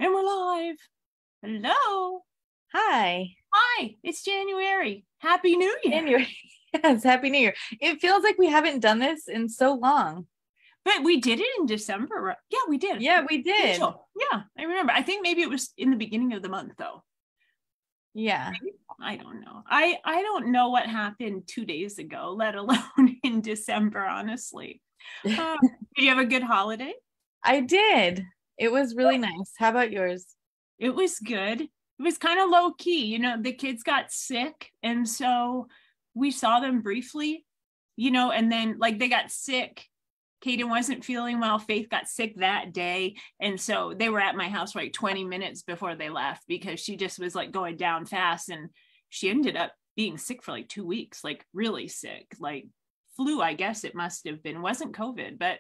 And we're live. Hello. Hi. Hi, it's January. Happy New Year. January. Yes, Happy New Year. It feels like we haven't done this in so long. But we did it in December. Right? Yeah, we did. Yeah, we did. Yeah, I remember. I think maybe it was in the beginning of the month, though. Yeah. I don't know. I don't know what happened 2 days ago, let alone in December, honestly. Did you have a good holiday? I did. It was really nice. How about yours? It was good. It was kind of low key. The kids got sick. And so we saw them briefly, and then like they got sick. Kaden wasn't feeling well. Faith got sick that day. And so they were at my house for like 20 minutes before they left because she just was like going down fast. And she ended up being sick for like 2 weeks, like really sick, like flu, I guess it must have been. Wasn't COVID, but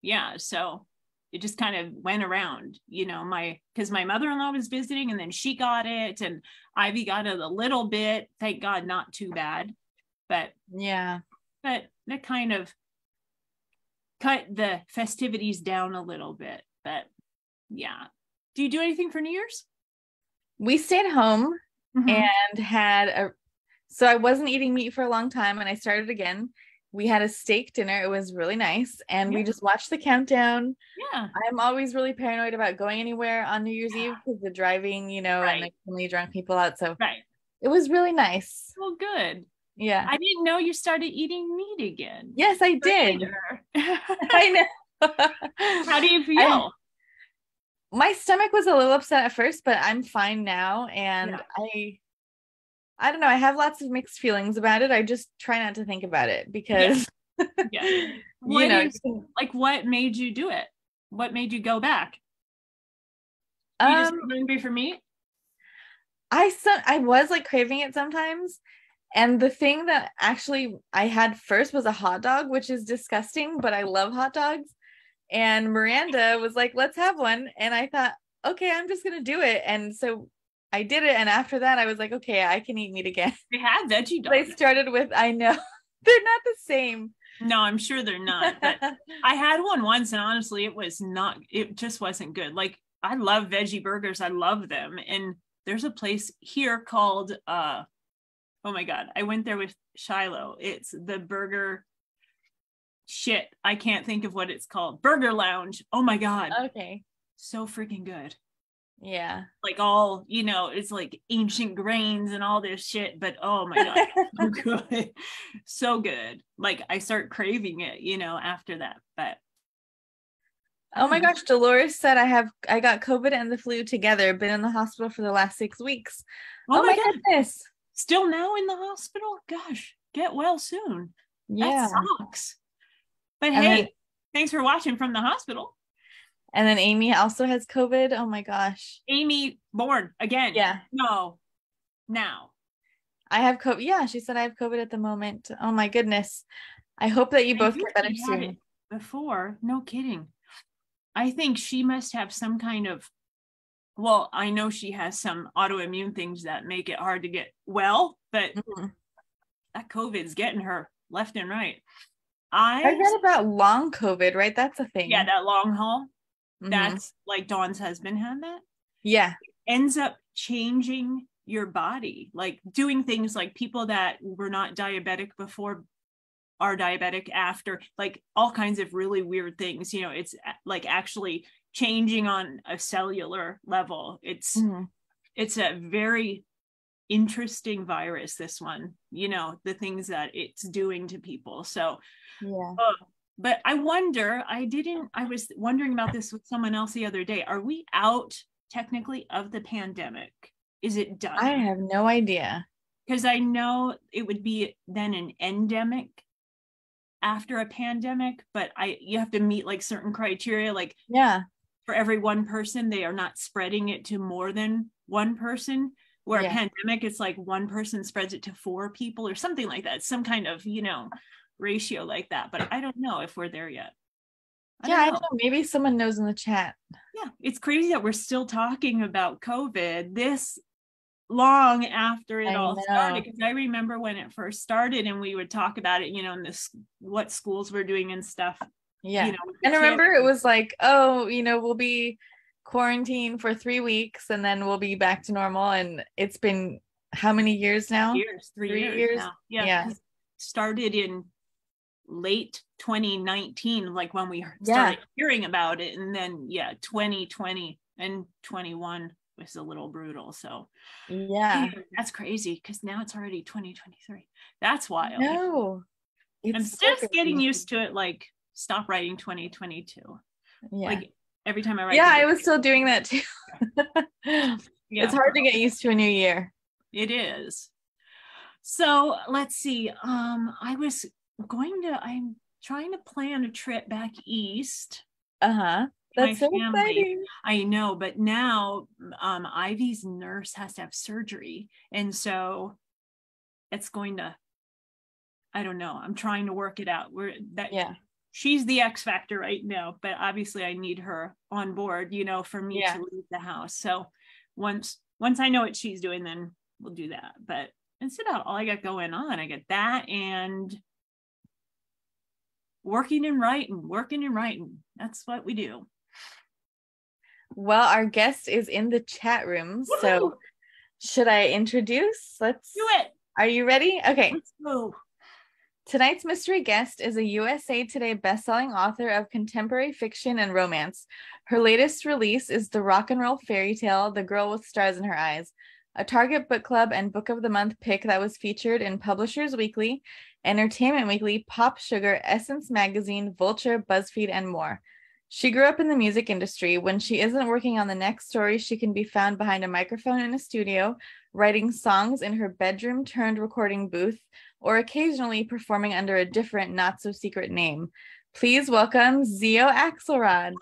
yeah. So it just kind of went around, because my mother-in-law was visiting and then she got it and Ivy got it a little bit. Thank God, not too bad. But Yeah. that kind of cut the festivities down a little bit. But yeah. Do you do anything for New Year's? We stayed home Mm-hmm. and so I wasn't eating meat for a long time and I started again. We had a steak dinner. It was really nice. And Yeah. we just watched the countdown. Yeah. I'm always really paranoid about going anywhere on New Year's Eve because the driving, and Right. there's so many drunk people out. So Right. it was really nice. Well, good. Yeah. I didn't know you started eating meat again. Yes, I did. I know. How do you I feel? my stomach was a little upset at first, but I'm fine now. And Yeah. I don't know, I have lots of mixed feelings about it. I just try not to think about it Yeah. because Yeah. you What know, is like what made you do it? What made you go back? You just um hungry for meat? I was like craving it sometimes. And the thing that actually I had first was a hot dog, which is disgusting, but I love hot dogs. And Miranda was like, let's have one. And I thought, okay, I'm just gonna do it. And so I did it. And after that, I was like, okay, I can eat meat again. We had veggie They dogs. started with, I know, they're not the same. No, I'm sure they're not. But I had one once, and honestly, it just wasn't good. Like, I love veggie burgers. I love them. And there's a place here called oh my God, I went there with Shiloh. It's the burger shit. I can't think of what it's called. Burger Lounge. Oh my God. Okay. So freaking good. Yeah. Like all, it's like ancient grains and all this shit, but oh my God, so good. So good. Like I start craving it, after that. But I Oh don't my know. gosh, Dolores said I got COVID and the flu together, been in the hospital for the last 6 weeks. Oh Oh my my God. goodness. Still now in the hospital? Gosh, get well soon. That Yeah. sucks. But And then hey, thanks for watching from the hospital. Amy also has COVID. Oh my gosh. Amy born again. Yeah. No, now. I have COVID. Yeah, she said I have COVID at the moment. Oh my goodness. I hope that you I both think get better she had it soon. before. No kidding. I think she must have some kind of, well, I know she has some autoimmune things that make it hard to get well, but Mhm. that COVID's getting her left and right. I I, read about long COVID, right? That's a yeah, thing. that long haul, Hmm. that's like Dawn's husband had that, Yeah. ends up changing your body, like doing things like people that were not diabetic before are diabetic after, like all kinds of really weird things. It's like actually changing on a cellular level. It's Hmm. it's a very interesting virus, this one, the things that it's doing to people. So Yeah. but I was wondering about this with someone else the other day. Are we out technically of the pandemic? Is it I done? have no idea. Because I know it would be then an endemic after a pandemic, but you have to meet like certain criteria, like Yeah. for every one person they are not spreading it to more than one person, where a Yeah. pandemic it's like one person spreads it to four people or something like that, some kind of ratio like that. But I don't know if we're there yet. I Yeah, don't I know. don't know. Maybe someone knows in the chat. Yeah, it's crazy that we're still talking about COVID this long after it I all started, know. because I remember when it first started and we would talk about it, in this what schools were doing and stuff, Yeah. with the And kids. remember it was like, oh, we'll be quarantine for 3 weeks and then we'll be back to normal. And it's been how many years now? 3 years now. Yeah. Started in late 2019, like when we started hearing about it, and then 2020 and 21 was a little brutal. So that's crazy because now it's already 2023. That's wild. No, I'm just getting used to it. Like, stop writing 2022. Like every time I write. I was still doing that too. It's hard to get used to a new year. It is. So let's see. I'm trying to plan a trip back east. That's so exciting. I know, but now Ivy's nurse has to have surgery, and so it's going to, I don't know, I'm trying to work it out. She's the X factor right now, but obviously I need her on board, for me to leave the house. So once I know what she's doing, then we'll do that. But that's about all I got going on. I got that and working and writing. That's what we do. Well, our guest is in the chat room. Woo-hoo! So should I introduce? Let's do it. Are you ready? Okay. Let's go. Tonight's mystery guest is a USA Today bestselling author of contemporary fiction and romance. Her latest release is the rock and roll fairy tale, The Girl with Stars in Her Eyes, a Target Book Club and Book of the Month pick that was featured in Publishers Weekly, Entertainment Weekly, Pop Sugar, Essence Magazine, Vulture, BuzzFeed, and more. She grew up in the music industry. When she isn't working on the next story, she can be found behind a microphone in a studio, writing songs in her bedroom turned recording booth, or occasionally performing under a different, not-so-secret name. Please welcome Xio Axelrod.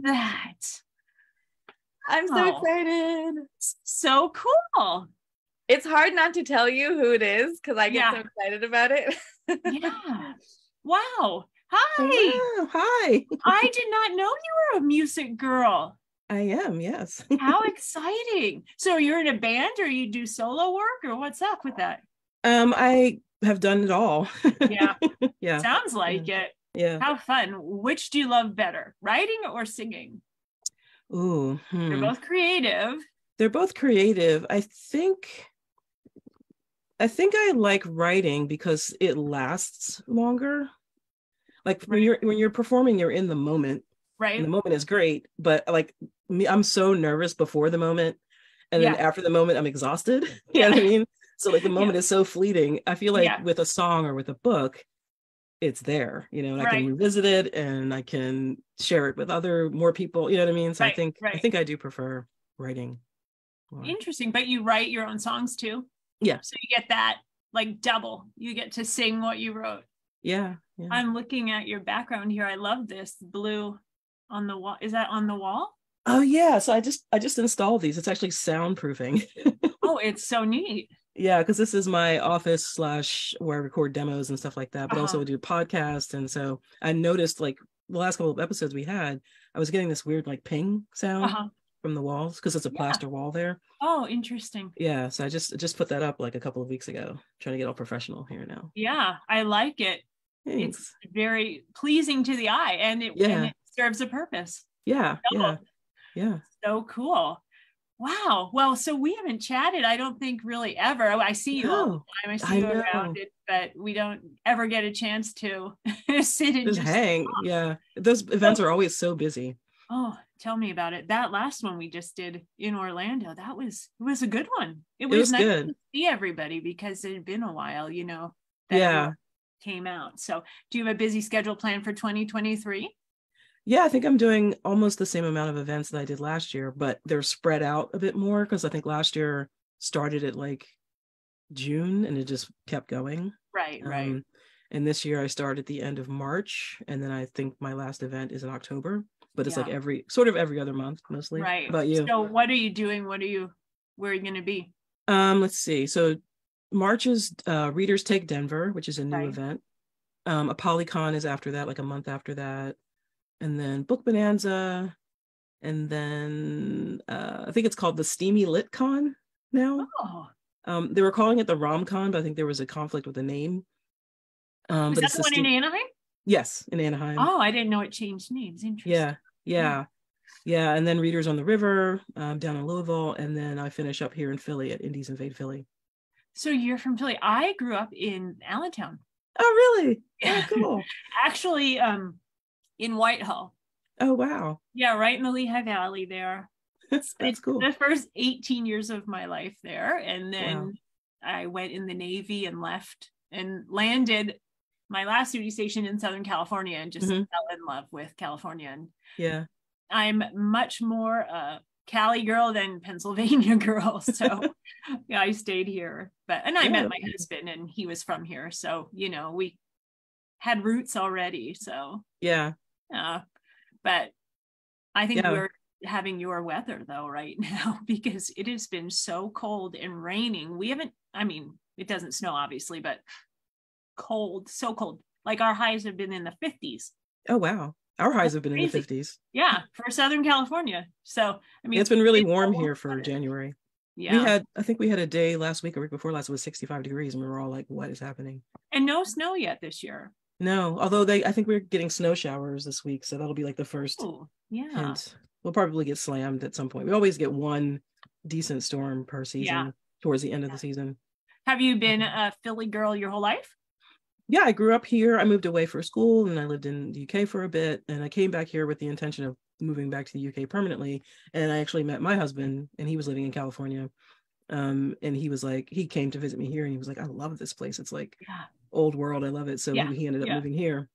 That. I'm so excited. So cool. It's hard not to tell you who it is because I get so excited about it. Wow. Hi. Hello. Hi. I did not know you were a music girl. I am, yes. How exciting. So you're in a band or you do solo work or what's up with that? I have done it all. Yeah. Sounds like it. Yeah. How fun. Which do you love better, writing or singing? Ooh. They're both creative. I think I like writing because it lasts longer. Like when you're performing, you're in the moment. Right. And the moment is great, but like me, I'm so nervous before the moment, and then after the moment, I'm exhausted. You know what I mean? So like the moment is so fleeting. I feel like with a song or with a book, it's there, and I can revisit it and I can share it with more people. You know what I mean? So I think I do prefer writing more. Interesting, but you write your own songs too? Yeah. So you get that like double. You get to sing what you wrote. Yeah. I'm looking at your background here. I love this blue on the wall. Is that on the wall? Oh yeah. So I just installed these. It's actually soundproofing. Oh, it's so neat. Yeah, because this is my office / where I record demos and stuff like that, but also I do podcasts. And so I noticed like the last couple of episodes we had, I was getting this weird like ping sound from the walls because it's a plaster wall there. Oh, interesting. Yeah, so I just put that up like a couple of weeks ago, trying to get all professional here now. Yeah, I like it. Thanks. It's very pleasing to the eye and it serves a purpose. Yeah. So cool. Wow. Well, so we haven't chatted, I don't think really ever. I see you all the time. I see you around it, but we don't ever get a chance to sit and just hang. Talk. Yeah. Those events are always so busy. Oh, tell me about it. That last one we just did in Orlando, it was a good one. It was nice good to see everybody because it had been a while, that came out. So do you have a busy schedule planned for 2023? Yeah, I think I'm doing almost the same amount of events that I did last year, but they're spread out a bit more because I think last year started at like June and it just kept going. Right. And this year I started at the end of March, and then I think my last event is in October, but it's like every other month mostly. Right. How about you? So what are you doing? Where are you going to be? Let's see. So March is Readers Take Denver, which is a new event. ApollyCon is after that, like a month after that. And then Book Bonanza, and then I think it's called the Steamy Lit Con now. They were calling it the Rom-Con, but I think there was a conflict with the name. Is that the one in Anaheim? Yes, in Anaheim. Oh, I didn't know it changed names. Interesting. Yeah. Yeah, and then Readers on the River down in Louisville, and then I finish up here in Philly at Indies Invade Philly. So you're from Philly. I grew up in Allentown. Oh, really? Oh, cool. Actually, in Whitehall. Oh, wow. Yeah, right in the Lehigh Valley there. That's cool. The first 18 years of my life there. And then Wow. I went in the Navy and left and landed my last duty station in Southern California and just fell in love with California. And yeah, I'm much more a Cali girl than Pennsylvania girl. So yeah, I stayed here. And I met my husband and he was from here. So, we had roots already. So yeah. But I think we're having your weather though right now because it has been so cold and raining. It doesn't snow obviously, but cold, so cold. Like our highs have been in the 50s. Oh, wow. Our highs have been in the 50s. Yeah, for Southern California. So, it's been really warm here for January. Yeah. I think we had a day last week or week before last, it was 65 degrees and we were all like, what is happening? And no snow yet this year. No, although I think we're getting snow showers this week. So that'll be like the first hint. We'll probably get slammed at some point. We always get one decent storm per season towards the end of the season. Have you been a Philly girl your whole life? Yeah, I grew up here. I moved away for school and I lived in the UK for a bit. And I came back here with the intention of moving back to the UK permanently. And I actually met my husband and he was living in California. And he came to visit me here and he was like, I love this place. It's like old world. I love it. So he ended up moving here.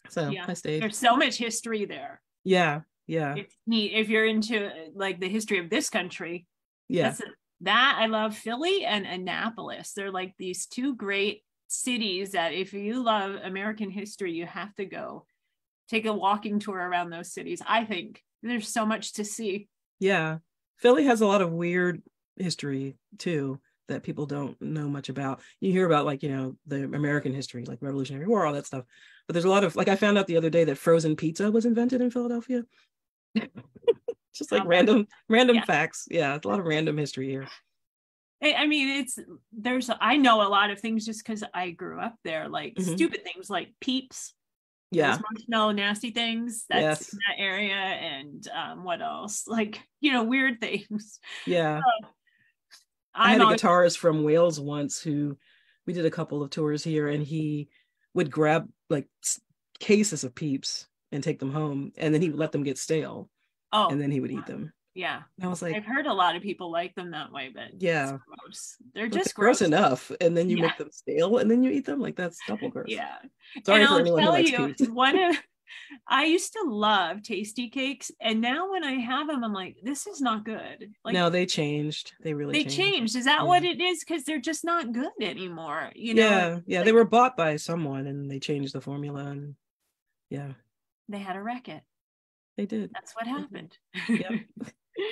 So I stayed. There's so much history there. Yeah. It's neat. If you're into like the history of this country. Yeah. I love Philly and Annapolis. They're like these two great cities that if you love American history, you have to go take a walking tour around those cities. I think there's so much to see. Yeah. Philly has a lot of weird history too that people don't know much about. You hear about the American history, like Revolutionary War, all that stuff. But there's a lot of I found out the other day that frozen pizza was invented in Philadelphia. Just like random facts. Yeah, it's a lot of random history here. I mean, I know a lot of things just because I grew up there, like stupid things like Peeps. Yeah. Marshmallow nasty things that's in that area. And what else? Weird things. Yeah. I had a guitarist from Wales once who we did a couple of tours here and he would grab cases of Peeps and take them home and then he would let them get stale. Oh. And then he would eat them. Yeah. And I was like, I've heard a lot of people like them that way, but yeah, gross. They're just gross enough. And then you make them stale and then you eat them. That's double gross. Yeah. Sorry for anyone who likes Peeps. I used to love tasty cakes, and now when I have them, I'm like, this is not good. No, they changed. They really changed. Is that what it is? Because they're just not good anymore. Yeah. They were bought by someone, and they changed the formula, and they had to wreck it. They did. That's what happened. Yep.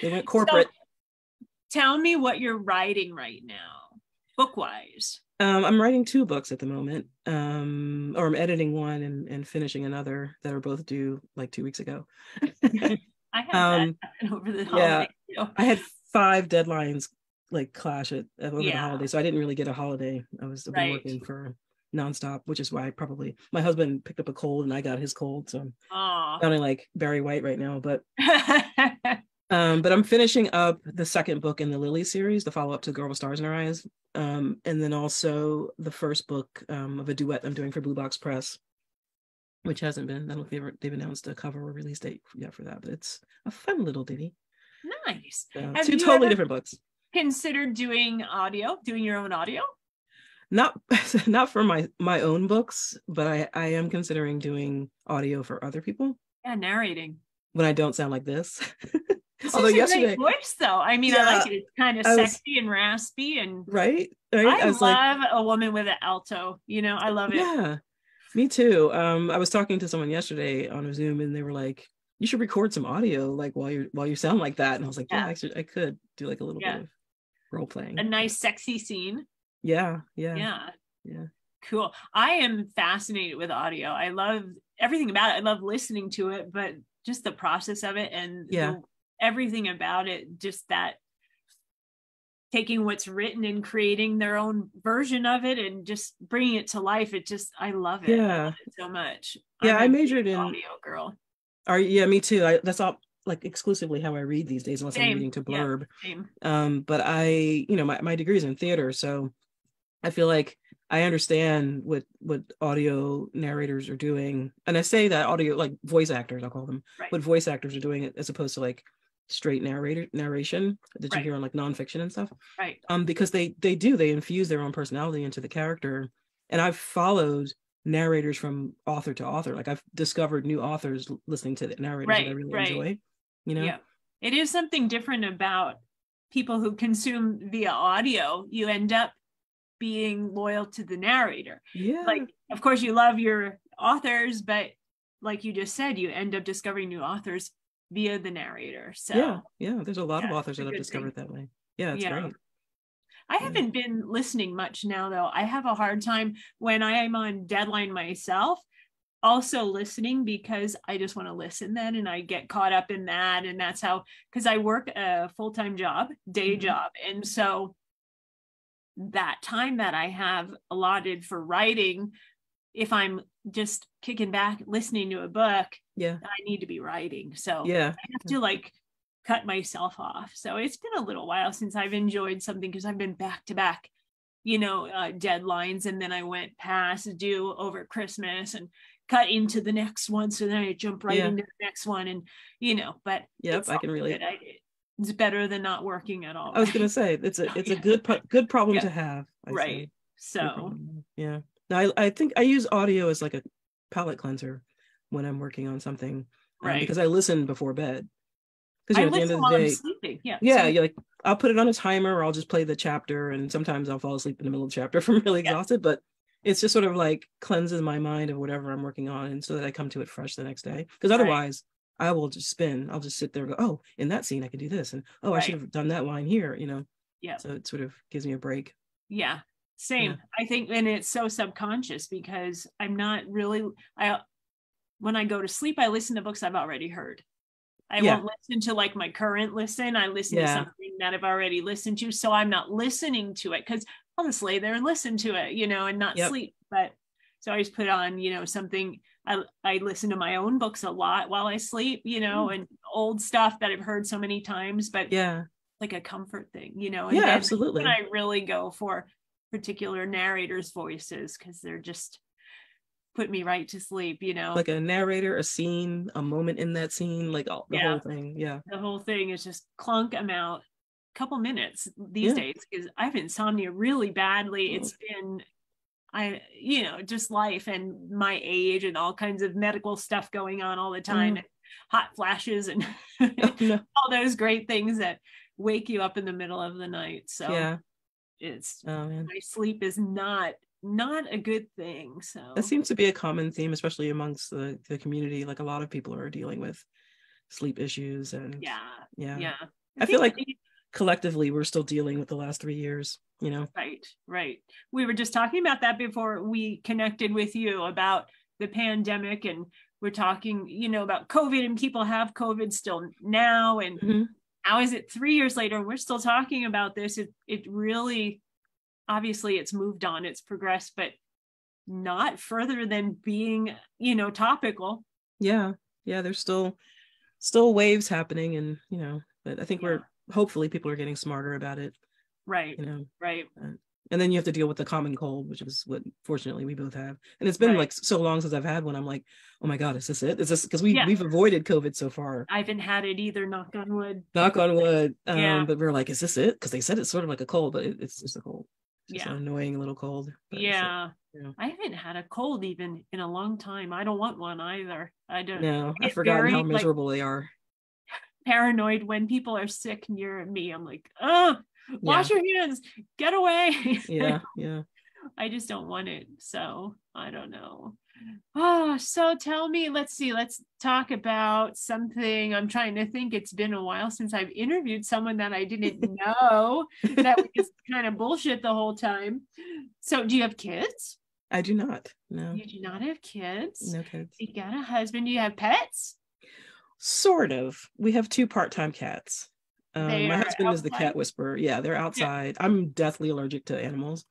They went corporate. So, tell me what you're writing right now, book-wise. I'm writing 2 books at the moment, or I'm editing one and finishing another that are both due 2 weeks ago. I had that over the holiday. Yeah, I had 5 deadlines clash over the holiday, so I didn't really get a holiday. I've been working for nonstop, which is why my husband picked up a cold and I got his cold, so I'm sounding like Barry White right now, but but I'm finishing up the second book in the Lily series, the follow-up to Girl with Stars in Her Eyes, and then also the first book of a duet I'm doing for Blue Box Press, which hasn't been, I don't know if they've announced a cover or release date yet for that, but it's a fun little ditty. Nice. 2 totally different books. Considered doing your own audio? Not for my own books, but I am considering doing audio for other people. Yeah, narrating. When I don't sound like this. Although yesterday, great voice though. I mean, I like it. It's kind of sexy and raspy and right. I love a woman with an alto. I love it. Yeah, me too. I was talking to someone yesterday on a Zoom, and they were like, "You should record some audio, while you sound like that." And I was like, "Yeah, actually, I could do a little bit of role playing, a nice sexy scene." Yeah. Cool. I am fascinated with audio. I love everything about it. I love listening to it, but just the process of it and everything about it, just that taking what's written and creating their own version of it and just bringing it to life. I love it. Yeah. I love it so much. Yeah, I majored in audio girl. Yeah, me too. That's all. like exclusively how I read these days, unless I'm reading to blurb. But my degree is in theater, so I feel like I understand what audio narrators are doing, and I say that audio, like voice actors, I'll call them, what voice actors are doing, as opposed to like straight narration that you hear on like nonfiction and stuff. Because they infuse their own personality into the character, and I've followed narrators from author to author. Like I've discovered new authors listening to the narrators that I really enjoy. It is something different about people who consume via audio. You end up being loyal to the narrator. Like, of course you love your authors, but like you just said, you end up discovering new authors via the narrator. So there's a lot of authors that I've discovered that way. It's great. I haven't been listening much now, though. I have a hard time when I am on deadline myself also listening, because I just want to listen then, and I get caught up in that. And that's how, because I work a full-time job, day job, and so that time that I have allotted for writing, if I'm just kicking back listening to a book, I need to be writing. So I have to like cut myself off. So it's been a little while since I've enjoyed something, because I've been back to back, deadlines, and then I went past due over Christmas and cut into the next one, so then I jump right into the next one, and but I can relate. It's better than not working at all. I was gonna say it's a good problem to have. Right. So now I think I use audio as like a palate cleanser when I'm working on something, because I listen before bed. Because at the end of the day, sleeping. You're like, I'll put it on a timer, or I'll just play the chapter, and sometimes I'll fall asleep in the middle of the chapter if I'm really exhausted. But it's just sort of like cleanses my mind of whatever I'm working on, and so that I come to it fresh the next day. Because otherwise, I will just spin. I'll just sit there and go, oh, in that scene I could do this, and I should have done that line here. So it sort of gives me a break. Same. I think, and it's so subconscious, because I'm not really. When I go to sleep, I listen to books I've already heard. I won't listen to like my current listen. I listen to something that I've already listened to. So I'm not listening to it, because I'll just lay there and listen to it, and not sleep. But so I just put on, something. I listen to my own books a lot while I sleep, and old stuff that I've heard so many times, but like a comfort thing, and absolutely. And I really go for particular narrators' voices, because they're just put me right to sleep, like a narrator, a scene, a moment in that scene, like the whole thing. The whole thing is just clunk them out a couple minutes these days, because I have insomnia really badly. It's been just life and my age and all kinds of medical stuff going on all the time, and hot flashes and all those great things that wake you up in the middle of the night. So it's my sleep is not a good thing. So that seems to be a common theme, especially amongst the community. Like a lot of people are dealing with sleep issues, and I feel like collectively we're still dealing with the last 3 years. Right. We were just talking about that before we connected with you, about the pandemic, and we're talking about COVID, and people have COVID still now, and how is it 3 years later we're still talking about this? It really, obviously it's moved on, it's progressed, but not further than being topical. There's still waves happening, and but I think hopefully people are getting smarter about it. Right. And then you have to deal with the common cold, which is what fortunately we both have. And it's been like so long since I've had one. I'm like, oh my God, is this it? Is this, because we've avoided COVID so far. I haven't had it either, knock on wood. Knock on wood. But we're like, is this it? Because they said it's sort of like a cold, but it's just a cold. It's just an annoying little cold. I haven't had a cold even in a long time. I don't want one either. I don't. No, I've forgotten how miserable they are. Paranoid when people are sick near me. I'm like, wash your hands, get away. I just don't want it. So I don't know. So tell me, let's talk about something. I'm trying to think. It's been a while since I've interviewed someone that I didn't know, that we just kind of bullshit the whole time. So do you have kids? I do not. No. You do not have kids? No kids. You got a husband. Do you have pets? Sort of. We have 2 part-time cats. My husband is the cat whisperer. Yeah, they're outside. I'm deathly allergic to animals.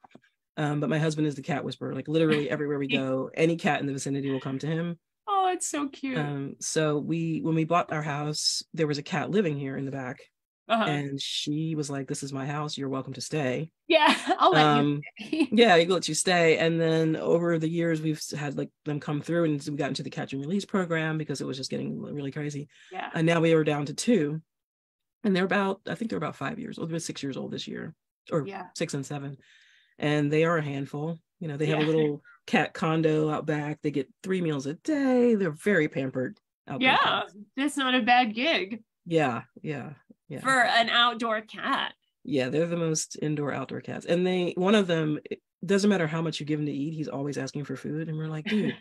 But my husband is the cat whisperer. Like literally everywhere we go, any cat in the vicinity will come to him. Oh, it's so cute. So when we bought our house, there was a cat living here in the back. And she was like, "This is my house. You're welcome to stay." Yeah, I'll let you stay. Yeah, you let you stay. And then over the years, we've had like them come through, and we got into the catch and release program because it was just getting really crazy. Yeah. And now we are down to 2, and I think they're about 5 years old. They're 6 years old this year, or 6 and 7, and they are a handful. You know, they have a little cat condo out back. They get 3 meals a day. They're very pampered. Yeah, that's not a bad gig. Yeah. For an outdoor cat. Yeah, they're the most indoor outdoor cats. And one of them, it doesn't matter how much you give him to eat, he's always asking for food. And we're like, dude,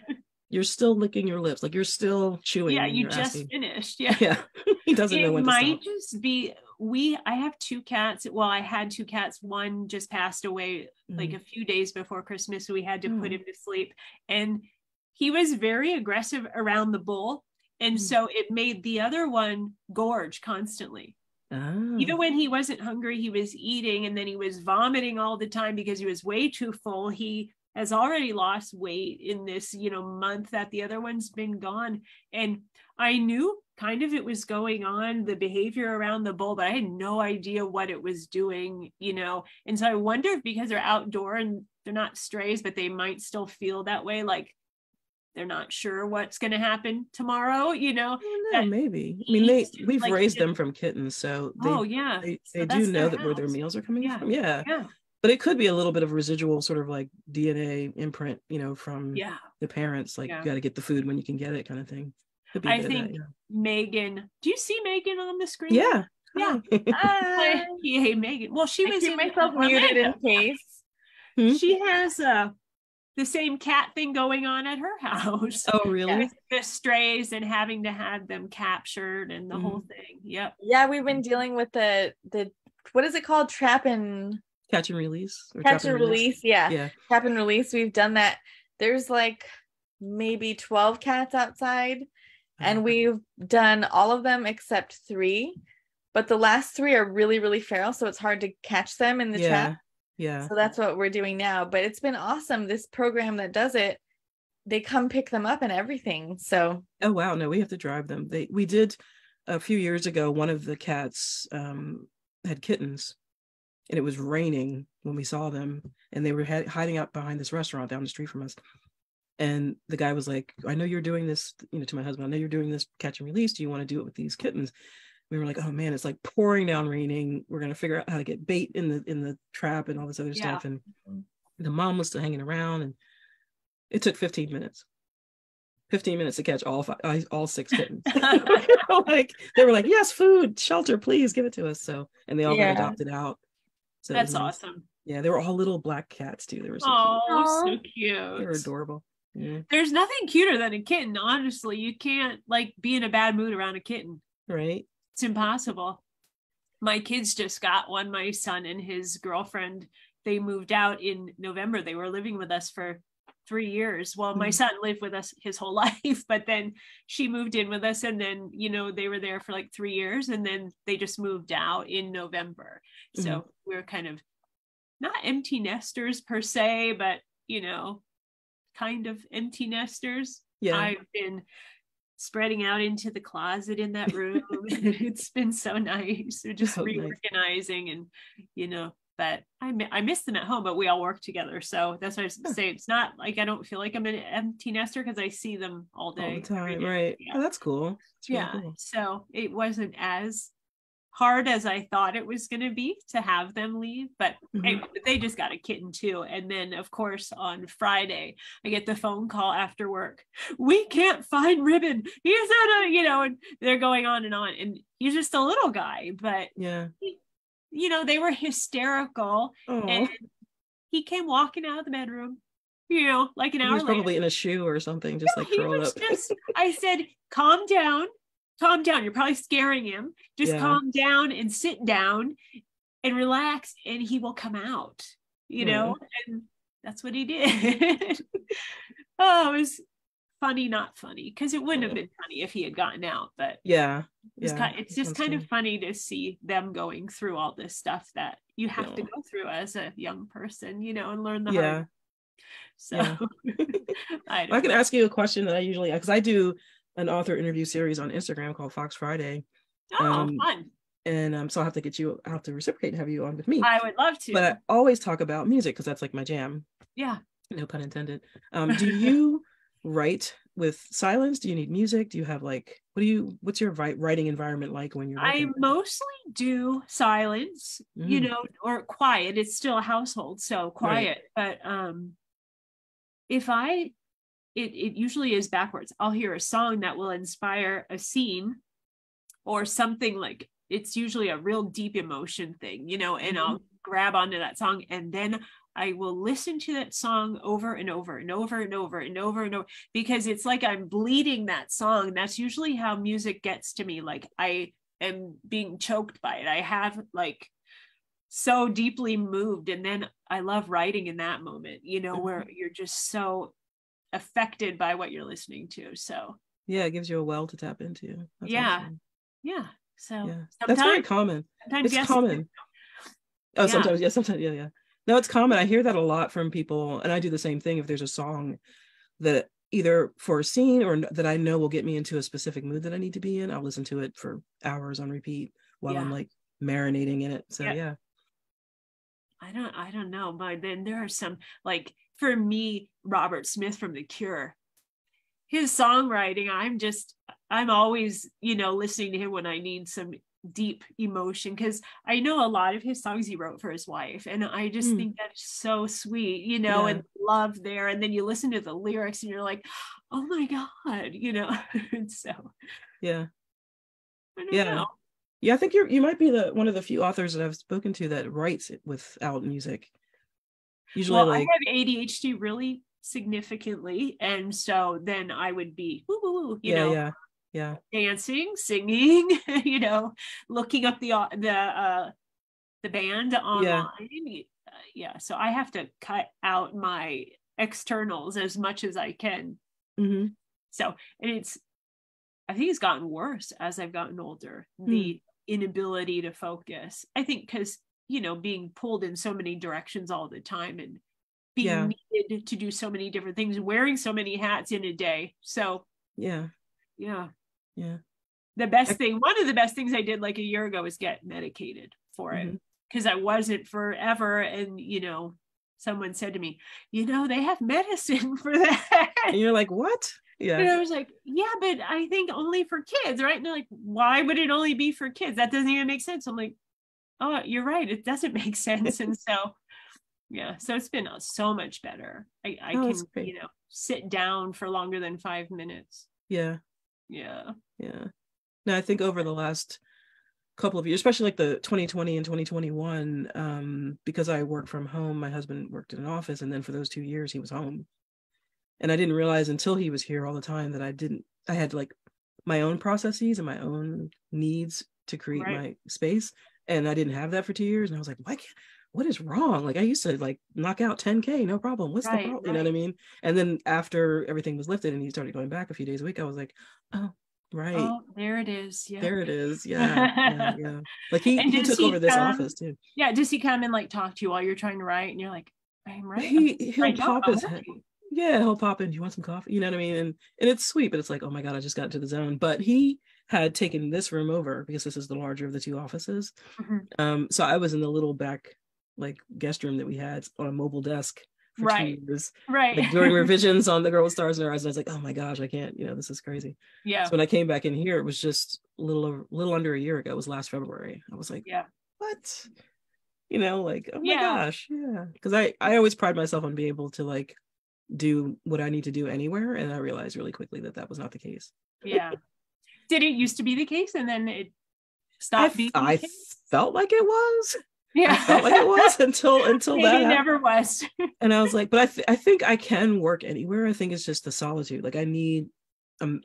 you're still licking your lips. Like, you're still chewing. Yeah, you just finished. Yeah. Yeah. He doesn't know when to stop. It might just be, I have 2 cats. Well, I had 2 cats. One just passed away like a few days before Christmas. So we had to put him to sleep. And he was very aggressive around the bowl. And so it made the other one gorge constantly. Even when he wasn't hungry, he was eating, and then he was vomiting all the time because he was way too full. He has already lost weight in this, month that the other one's been gone. And I knew kind of it was going on, the behavior around the bowl, but I had no idea what it was doing, And so I wonder if because they're outdoor and they're not strays, but they might still feel that way, like they're not sure what's going to happen tomorrow, maybe. I mean, we've raised them from kittens, so they do know that where their meals are coming from. Yeah. But it could be a little bit of residual sort of like DNA imprint, from the parents, like you got to get the food when you can get it, kind of thing. I think Megan. Do you see Megan on the screen? Yeah. Hey, Megan. Well, she was in myself muted in case. She has the same cat thing going on at her house. Oh, really? The strays and having to have them captured and the whole thing. Yep. Yeah, we've been dealing with the what is it called? Catch and release. Catch and release. Yeah. Trap and release. We've done that. There's like maybe 12 cats outside, and we've done all of them except 3. But the last 3 are really, really feral, so it's hard to catch them in the trap. Yeah. So that's what we're doing now. But it's been awesome. This program that does it, they come pick them up and everything. So. Oh, wow. No, we have to drive them. We did a few years ago. One of the cats had kittens, and it was raining when we saw them, and they were hiding out behind this restaurant down the street from us. And the guy was like, "I know you're doing this, to my husband. I know you're doing this catch and release. Do you want to do it with these kittens?" We were like, "Oh man, it's like pouring down raining. We're gonna figure out how to get bait in the trap and all this other stuff." And the mom was still hanging around, and it took 15 minutes. 15 minutes to catch all 6 kittens. Like they were like, "Yes, food, shelter, please give it to us." So, and they all got adopted out. So that's awesome. Yeah, they were all little black cats too. They were so cute. They were adorable. Yeah. There's nothing cuter than a kitten. Honestly, you can't like be in a bad mood around a kitten. Right. It's impossible. My kids just got one. My son and his girlfriend, they moved out in November. They were living with us for 3 years. Well, my son lived with us his whole life, but then she moved in with us, and then, they were there for like 3 years, and then they just moved out in November. So we're kind of not empty nesters per se, but, kind of empty nesters. Yeah. I've been spreading out into the closet in that room. It's been so nice. We're just reorganizing and, but I miss them at home, but we all work together. So that's what I was saying. It's not like I don't feel like I'm an empty nester because I see them all day. All the time, right. Yeah. Oh, that's cool. That's really cool. So it wasn't as hard as I thought it was going to be to have them leave, but anyway, they just got a kitten too. And then of course on Friday I get the phone call after work. "We can't find Ribbon. He's at and they're going on, and he's just a little guy, but they were hysterical. Aww. And he came walking out of the bedroom, like an hour later. He was probably in a shoe or something, just like curled up. I said, calm down. You're probably scaring him. Just calm down and sit down and relax, and he will come out, and that's what he did. Oh, it was funny, not funny, because it wouldn't have been funny if he had gotten out, but it's just kind of funny to see them going through all this stuff that you have to go through as a young person, and learn the hard. So yeah. I can ask you a question that I usually, because I do an author interview series on Instagram called Fox Friday. Fun. And so I'll have to reciprocate and have you on with me. I would love to. But I always talk about music because that's like my jam. Yeah. No pun intended. Do you write with silence? Do you need music? Do you have like, what's your writing environment like when you're working? I mostly do silence, you know, or quiet. It's still a household, so quiet. Right. But it usually is backwards. I'll hear a song that will inspire a scene or something, like it's usually a real deep emotion thing, you know, and I'll grab onto that song, and then I will listen to that song over and over and over and over and over and over, because it's like I'm bleeding that song. That's usually how music gets to me. Like I am being choked by it. I have like so deeply moved. And then I love writing in that moment, you know, where you're just so affected by what you're listening to. So yeah, it gives you a well to tap into. That's yeah. awesome. Yeah. So yeah. That's very common. It's yes, common. Oh, sometimes, yeah, sometimes, yeah. No, it's common. I hear that a lot from people, and I do the same thing. If there's a song that either for a scene or that I know will get me into a specific mood that I need to be in, I'll listen to it for hours on repeat while I'm like marinating in it. So yeah. I don't know, but then there are some, like for me, Robert Smith from The Cure, his songwriting, I'm always, you know, listening to him when I need some deep emotion, because I know a lot of his songs he wrote for his wife, and I just think that's so sweet, you know, and love there. And then you listen to the lyrics and you're like, oh my God, you know. So yeah, I don't know. Yeah, I think you might be one of the few authors that I've spoken to that writes it without music. Usually, I have ADHD really significantly, and so then I would be you know, dancing, singing, you know, looking up the band online. So I have to cut out my externals as much as I can. So, and I think it's gotten worse as I've gotten older, the inability to focus. I think because, you know, being pulled in so many directions all the time and being needed to do so many different things, wearing so many hats in a day. So yeah. The best thing, one of the best things I did like a year ago was get medicated for it, because I wasn't forever. And, you know, someone said to me, you know, they have medicine for that. And you're like, what? Yeah. And I was like, yeah, but I think only for kids, right? And they're like, why would it only be for kids? That doesn't even make sense. I'm like, oh, you're right. It doesn't make sense. And so, so it's been so much better. I can, you know, sit down for longer than 5 minutes. Yeah. No, I think over the last couple of years, especially like the 2020 and 2021, because I work from home, my husband worked in an office, and then for those 2 years he was home. And I didn't realize until he was here all the time that I had like my own processes and my own needs to create my space. And I didn't have that for 2 years. And I was like, what is wrong? Like I used to like knock out 10K, no problem. What's the problem? You know what I mean? And then after everything was lifted and he started going back a few days a week, I was like, oh, right. Oh, there it is. Yeah. There it is. Yeah. Like he took over this office too. Yeah. Does he come and like talk to you while you're trying to write? And you're like, I'm right. He'll pop his head. Yeah, he'll pop in. Do you want some coffee? You know what I mean? And it's sweet, but it's like, oh my God, I just got into the zone. But he had taken this room over because this is the larger of the two offices. So I was in the little back like guest room that we had on a mobile desk for 2 years. Like during revisions on The Girl with Stars in Her Eyes. And I was like, oh my gosh, I can't, you know, this is crazy. Yeah. So when I came back in here, it was just a little under a year ago. It was last February. I was like, what? You know, like, oh my gosh. Yeah. Because I always pride myself on being able to like do what I need to do anywhere. And I realized really quickly that was not the case. Yeah. Did it used to be the case and then it stopped being the case? Felt like it was. Yeah. I felt like it was until Maybe that it never was. And I was like, but I think I can work anywhere. I think it's just the solitude. Like I need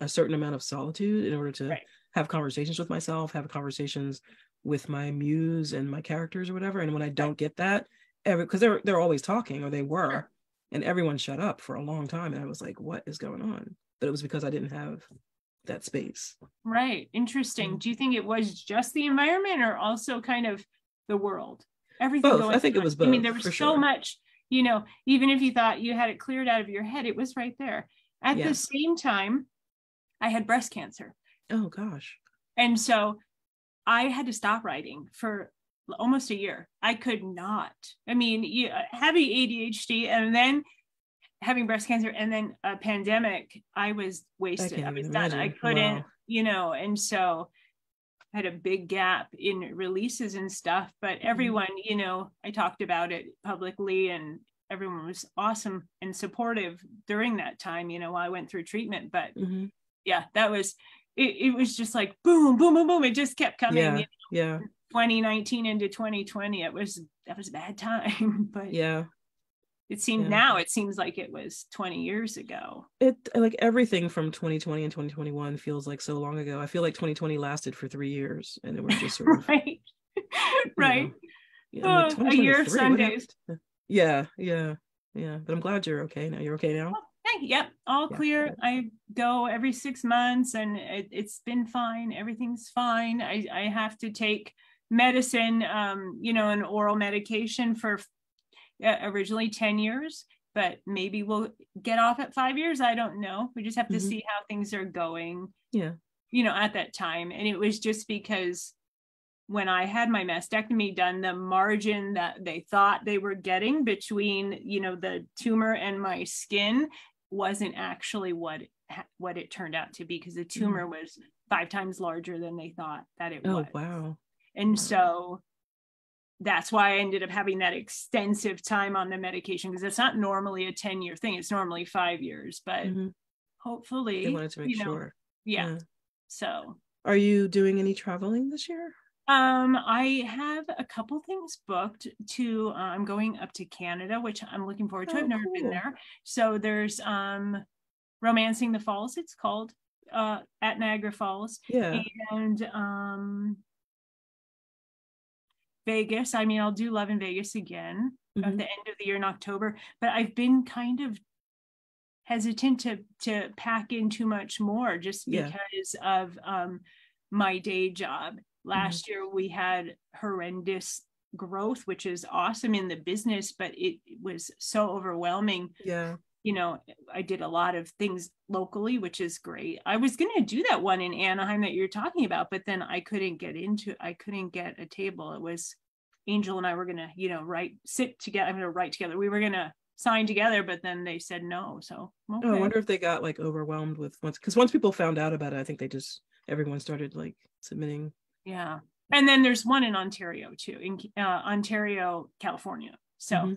a certain amount of solitude in order to have conversations with myself, have conversations with my muse and my characters or whatever. And when I don't get that, because they're always talking, or they were, and everyone shut up for a long time. And I was like, what is going on? But it was because I didn't have that space. Right. Interesting. Do you think it was just the environment or also kind of the world? Everything both. I think it was both. I mean, there was so much you know, even if you thought you had it cleared out of your head, it was right there. At the same time, I had breast cancer. Oh gosh. And so I had to stop writing for almost a year. I could not. I mean, having ADHD and then having breast cancer and then a pandemic, I was wasted. I was done. Imagine. I couldn't, wow. You know, and so I had a big gap in releases and stuff, but everyone, you know, I talked about it publicly and everyone was awesome and supportive during that time, you know, while I went through treatment. But yeah, that was, it was just like boom, boom, boom, boom. It just kept coming. Yeah. You know? Yeah. 2019 into 2020, that was a bad time. But yeah. It seemed now it seems like it was 20 years ago. It like everything from 2020 and 2021 feels like so long ago. I feel like 2020 lasted for 3 years and it was just sort of right. Right. Like, a year of Sundays. Yeah. But I'm glad you're okay now. You're okay now? Yep, all clear. I go every 6 months and it's been fine. Everything's fine. I have to take medicine, you know, an oral medication for originally 10 years, but maybe we'll get off at 5 years. I don't know. We just have to see how things are going. Yeah. You know, at that time. And it was just because when I had my mastectomy done, the margin that they thought they were getting between, you know, the tumor and my skin wasn't actually what it turned out to be, because the tumor was 5 times larger than they thought that it was. Oh, wow. And so that's why I ended up having that extensive time on the medication, because it's not normally a 10-year thing. It's normally 5 years, but hopefully they wanted to make sure. Yeah. So are you doing any traveling this year? I have a couple things booked to, I'm going up to Canada, which I'm looking forward to. I've never been there. So there's, Romancing the Falls, it's called, at Niagara Falls. Yeah. And, Vegas. I mean, I'll do Love in Vegas again at the end of the year in October, but I've been kind of hesitant to pack in too much more just because of, my day job. Last year we had horrendous growth, which is awesome in the business, but it was so overwhelming. Yeah. You know, I did a lot of things locally, which is great. I was going to do that one in Anaheim that you're talking about, but then I couldn't get a table. It was Angel and I were going to, you know, sit together. I'm going to write together. We were going to sign together, but then they said no. So, okay. Oh, I wonder if they got like overwhelmed with once people found out about it, I think everyone started like submitting. Yeah. And then there's one in Ontario too, in Ontario, California. So,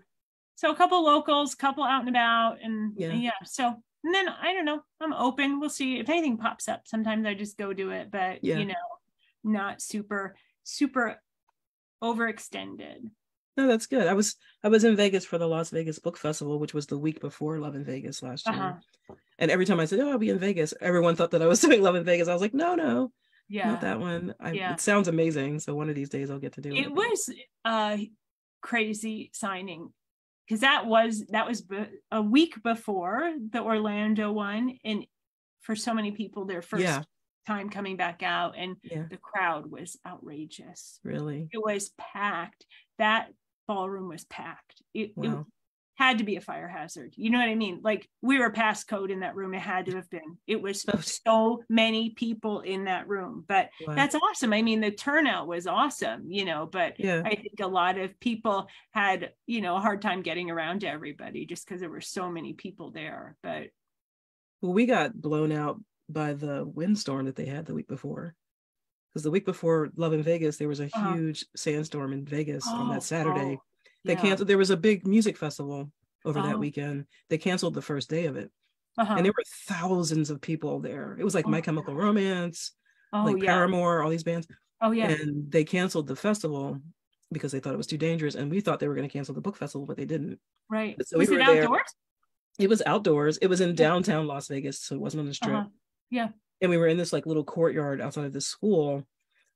so a couple locals, couple out and about, and so, and then I don't know, I'm open. We'll see if anything pops up. Sometimes I just go do it, but you know, not super overextended. No, that's good. I was in Vegas for the Las Vegas Book Festival, which was the week before Love in Vegas last year. And every time I said, "Oh, I'll be in Vegas," everyone thought that I was doing Love in Vegas. I was like, no. Not that one. It sounds amazing. So one of these days I'll get to do it. It was a crazy signing, because that was a week before the Orlando one, and for so many people, their first time coming back out, and the crowd was outrageous. Really, it was packed. That ballroom was packed. It had to be a fire hazard. You know what I mean? Like, we were past code in that room. It had to have been. It was so many people in that room, but that's awesome. I mean, the turnout was awesome, you know, but I think a lot of people had, you know, a hard time getting around to everybody just because there were so many people there. But we got blown out by the windstorm that they had the week before. Because the week before Love in Vegas, there was a huge sandstorm in Vegas on that Saturday. They canceled. There was a big music festival over that weekend. They canceled the first day of it, and there were thousands of people there. It was like My Chemical Romance, Paramore, all these bands. And they canceled the festival because they thought it was too dangerous. And we thought they were going to cancel the book festival, but they didn't. Right. So was it outdoors? It was outdoors. It was in downtown Las Vegas, so it wasn't on the strip. Yeah. And we were in this like little courtyard outside of the school.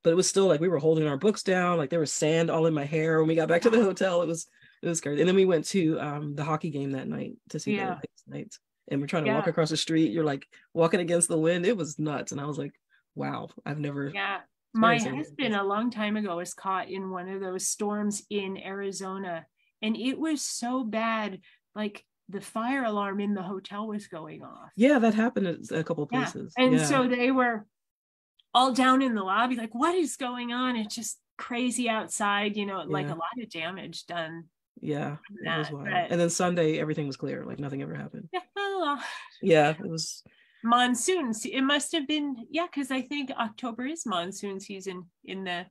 But it was still like we were holding our books down. Like there was sand all in my hair when we got back to the hotel. It was crazy. And then we went to the hockey game that night to see the Knights. And we're trying to walk across the street. You're like walking against the wind. It was nuts. And I was like, wow, I've never. Yeah. My husband a long time ago was caught in one of those storms in Arizona. and it was so bad, like the fire alarm in the hotel was going off. Yeah, that happened at a couple of places. And so they were all down in the lobby, like, what is going on? It's just crazy outside, like a lot of damage done. Yeah, it was wild. And then Sunday, everything was clear, like nothing ever happened. Yeah, it was monsoon. It must have been, because I think October is monsoon season in the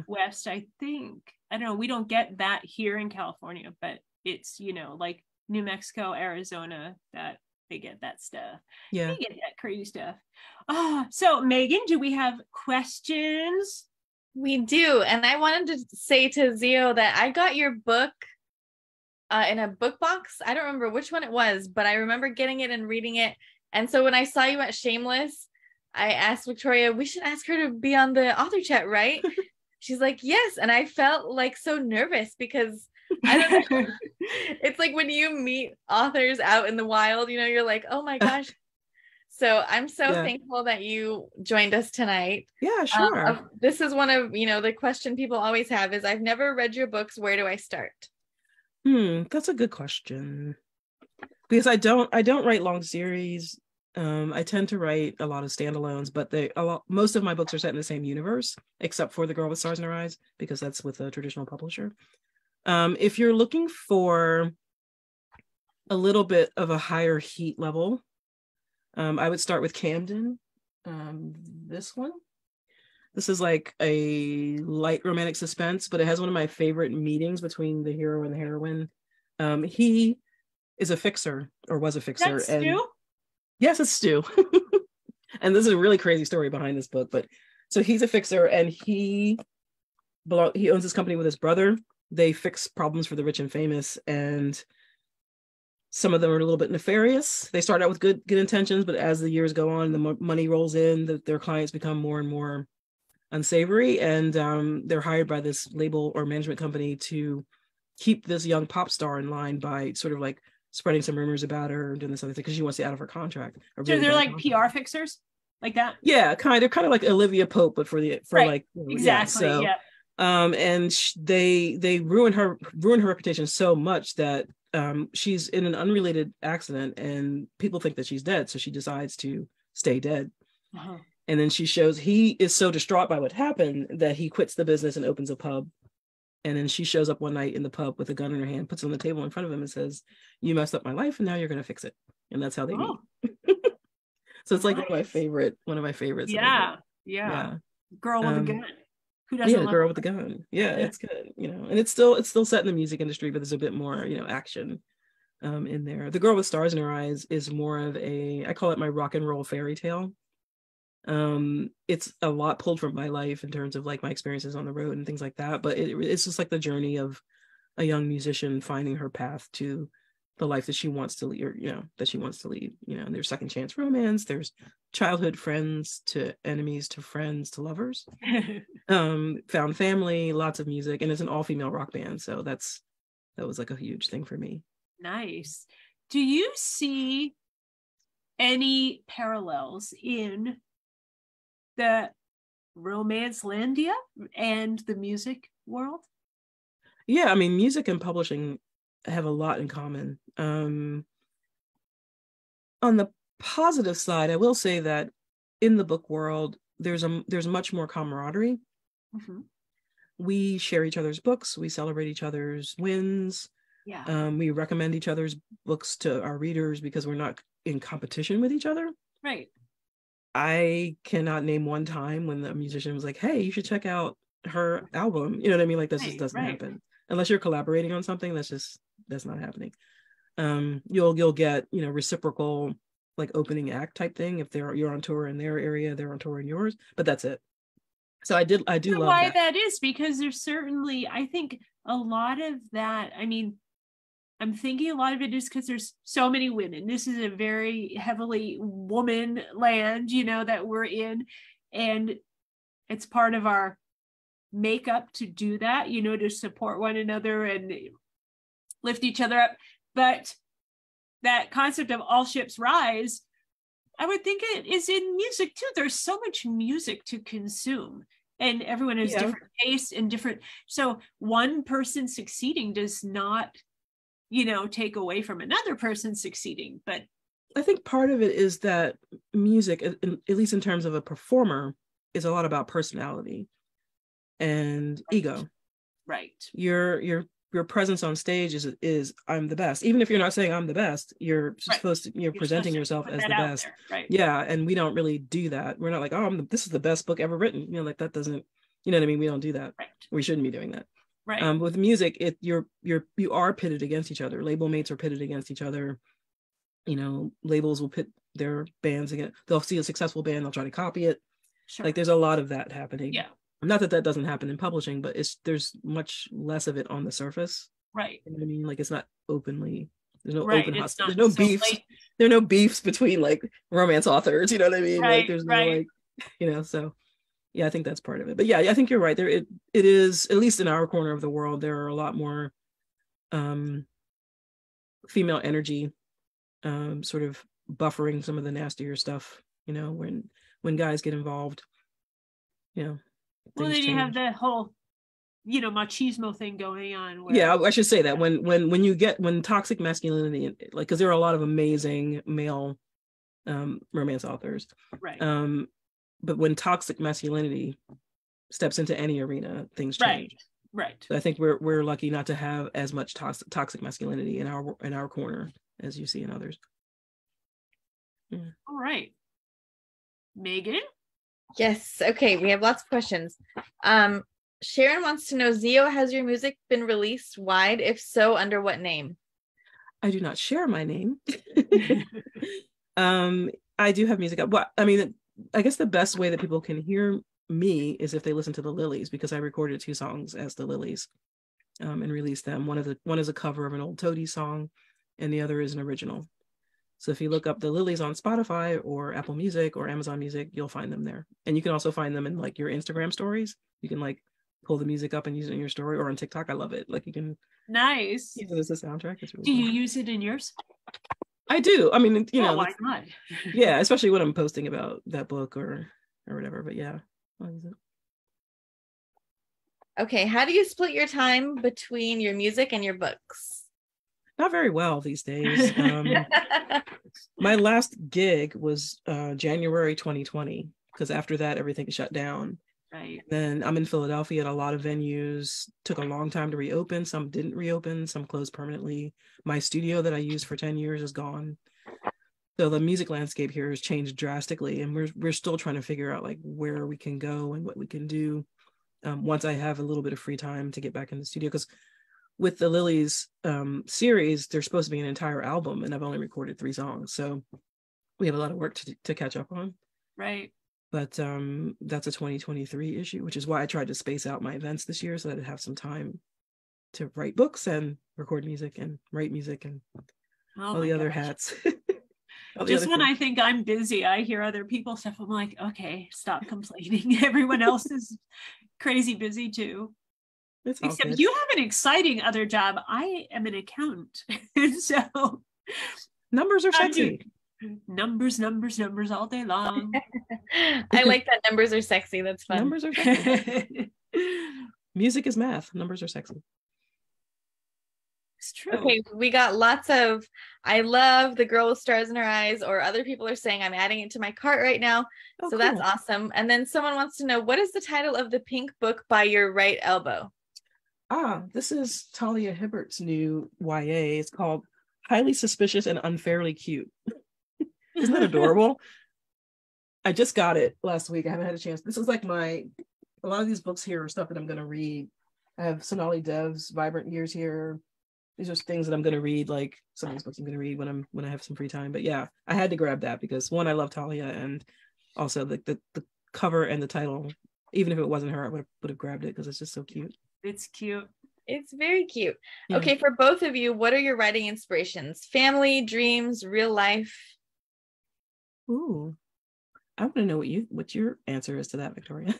West, I think. I don't know, we don't get that here in California, but it's, like New Mexico, Arizona, that they get that stuff. Yeah, they get that crazy stuff. So Megan, do we have questions? We do. And I wanted to say to Xio that I got your book in a book box. I don't remember which one it was, but I remember getting it and reading it. And so when I saw you at Shameless, I asked Victoria, we should ask her to be on the author chat, right? She's like, yes. And I felt like so nervous because I don't know. It's like when you meet authors out in the wild, you're like, oh my gosh. So I'm so thankful that you joined us tonight. Yeah, sure. This is one of, the question people always have is, I've never read your books. Where do I start? That's a good question. Because I don't write long series. I tend to write a lot of standalones, but most of my books are set in the same universe, except for The Girl with Stars in Her Eyes, because that's with a traditional publisher. If you're looking for a little bit of a higher heat level, I would start with Camden. This one. This is like a light romantic suspense, but it has one of my favorite meetings between the hero and the heroine. He is a fixer, or was a fixer. That's Stu? Yes, it's Stu. And this is a really crazy story behind this book. But so he's a fixer, and he owns this company with his brother. They fix problems for the rich and famous, and some of them are a little bit nefarious. They start out with good intentions, but as the years go on, the money rolls in, their clients become more and more unsavory, and they're hired by this label or management company to keep this young pop star in line by sort of like spreading some rumors about her and doing this other thing because she wants to get out of her contract. So they're like contract. PR fixers, like that. Yeah, kind of like Olivia Pope, but for right. Like exactly. Yeah, so, and they ruin her reputation so much that she's in an unrelated accident, and people think that she's dead, so she decides to stay dead. Uh-huh. And then he is so distraught by what happened that he quits the business and opens a pub. And then she shows up one night in the pub with a gun in her hand, puts it on the table in front of him and says, "You messed up my life, and now you're going to fix it." And that's how they meet. So it's like one of my favorites. Yeah. Girl with a gun. Who doesn't? Yeah, the girl with the gun. Yeah, it's good. And it's still set in the music industry, but there's a bit more, action in there. The Girl with Stars in Her Eyes is more of I call it my rock and roll fairy tale. It's a lot pulled from my life in terms of like my experiences on the road and things like that, but it's just like the journey of a young musician finding her path to the life that she wants to lead, or and there's second chance romance, there's childhood friends to enemies to friends to lovers, found family, lots of music, and it's an all-female rock band, so that was like a huge thing for me. Nice. Do you see any parallels in the Romancelandia and the music world? Yeah, I mean, music and publishing have a lot in common. On the positive side, I will say that in the book world, there's much more camaraderie. Mm-hmm. We share each other's books, we celebrate each other's wins. Yeah. We recommend each other's books to our readers because we're not in competition with each other. Right. I cannot name one time when the musician was like, "Hey, you should check out her album." You know what I mean? Like, that just doesn't happen. Unless you're collaborating on something, that's not happening. You'll get, reciprocal, like, opening act type thing if you're on tour in their area, they're on tour in yours, but that's it. So I do love why that is, because there's certainly, I think a lot of that, I mean, I'm thinking a lot of it is because there's so many women. This is a very heavily woman land, that we're in. And it's part of our makeup to do that, to support one another and lift each other up. But that concept of all ships rise, I would think it is in music too. There's so much music to consume. and everyone has different tastes and different, so one person succeeding does not, take away from another person succeeding. But I think part of it is that music, at least in terms of a performer, is a lot about personality and ego. Right. Your presence on stage is I'm the best. Even if you're not saying I'm the best, you're supposed to, you're presenting yourself as the best. Right. Yeah. And we don't really do that. We're not like, oh, this is the best book ever written. Like that doesn't, you know what I mean? We don't do that. Right. We shouldn't be doing that. Right. With music, you are pitted against each other. Label mates are pitted against each other. Labels will pit their bands again. They'll see a successful band, they'll try to copy it. Sure. Like there's a lot of that happening. Yeah. Not that doesn't happen in publishing, but there's much less of it on the surface. Right. You know what I mean? Like it's not openly. There's no open hostility. There's no beefs. There are no beefs between like romance authors. You know what I mean? Right. Like there's no like, So yeah, I think that's part of it. But yeah, I think you're right. There it is, at least in our corner of the world, there are a lot more female energy sort of buffering some of the nastier stuff, when guys get involved. Well, then you have the whole machismo thing going on where... Yeah, I should say that when toxic masculinity, like, because there are a lot of amazing male romance authors, right, but when toxic masculinity steps into any arena, things change. Right. So I think we're lucky not to have as much toxic masculinity in our corner as you see in others. Yeah. All right, Megan. Yes. Okay. We have lots of questions. Sharon wants to know, Xio, has your music been released wide? If so, under what name? I do not share my name. I do have music up. Well, I mean, I guess the best way that people can hear me is if they listen to the Lilies, because I recorded 2 songs as the Lilies and released them. One is a cover of an old Toady song, and the other is an original. So if you look up the Lilies on Spotify or Apple Music or Amazon Music, you'll find them there. And you can also find them in like your Instagram stories. You can like pull the music up and use it in your story, or on TikTok. I love it. Like you can nice use it as a soundtrack. It's really Do fun. you use it in yours? I do. I mean, why not? Yeah, especially when I'm posting about that book or whatever. But yeah, I'll use it. Okay, how do you split your time between your music and your books? Not very well these days. My last gig was January 2020, because after that everything shut down. Right. Then I'm in Philadelphia at a lot of venues. Took a long time to reopen. Some didn't reopen. Some closed permanently. My studio that I used for 10 years is gone. So the music landscape here has changed drastically, and we're still trying to figure out like where we can go and what we can do once I have a little bit of free time to get back in the studio. Because with the Lilies series, there's supposed to be an entire album, and I've only recorded 3 songs. So we have a lot of work to catch up on. Right. But that's a 2023 issue, which is why I tried to space out my events this year so that I'd have some time to write books and record music and write music and all the other hats. Just when I think I'm busy, I hear other people's stuff. I'm like, okay, stop complaining. Everyone else is crazy busy too. Except you have an exciting other job. I am an accountant. So numbers are sexy. Numbers all day long. I like that. Numbers are sexy. That's fun. Numbers are sexy. Music is math. Numbers are sexy. It's true. Okay, we got lots of I love The Girl with Stars in Her Eyes, or other people are saying I'm adding it to my cart right now. So cool. That's awesome. And then someone wants to know, what is the title of the pink book by your right elbow? This is Talia Hibbert's new YA. It's called Highly Suspicious and Unfairly Cute. Isn't that adorable? I just got it last week. I haven't had a chance. This is like a lot of these books here are stuff that I'm going to read. I have Sonali Dev's Vibrant Years here. These are things that I'm going to read, like some of these books I'm going to read when I have some free time. But yeah, I had to grab that because one, I love Talia, and also the cover and the title. Even if it wasn't her, I would have grabbed it because it's just so cute. It's cute. It's very cute. Yeah. Okay, for both of you, what are your writing inspirations? Family, dreams, real life? Ooh, I want to know what your answer is to that, Victoria.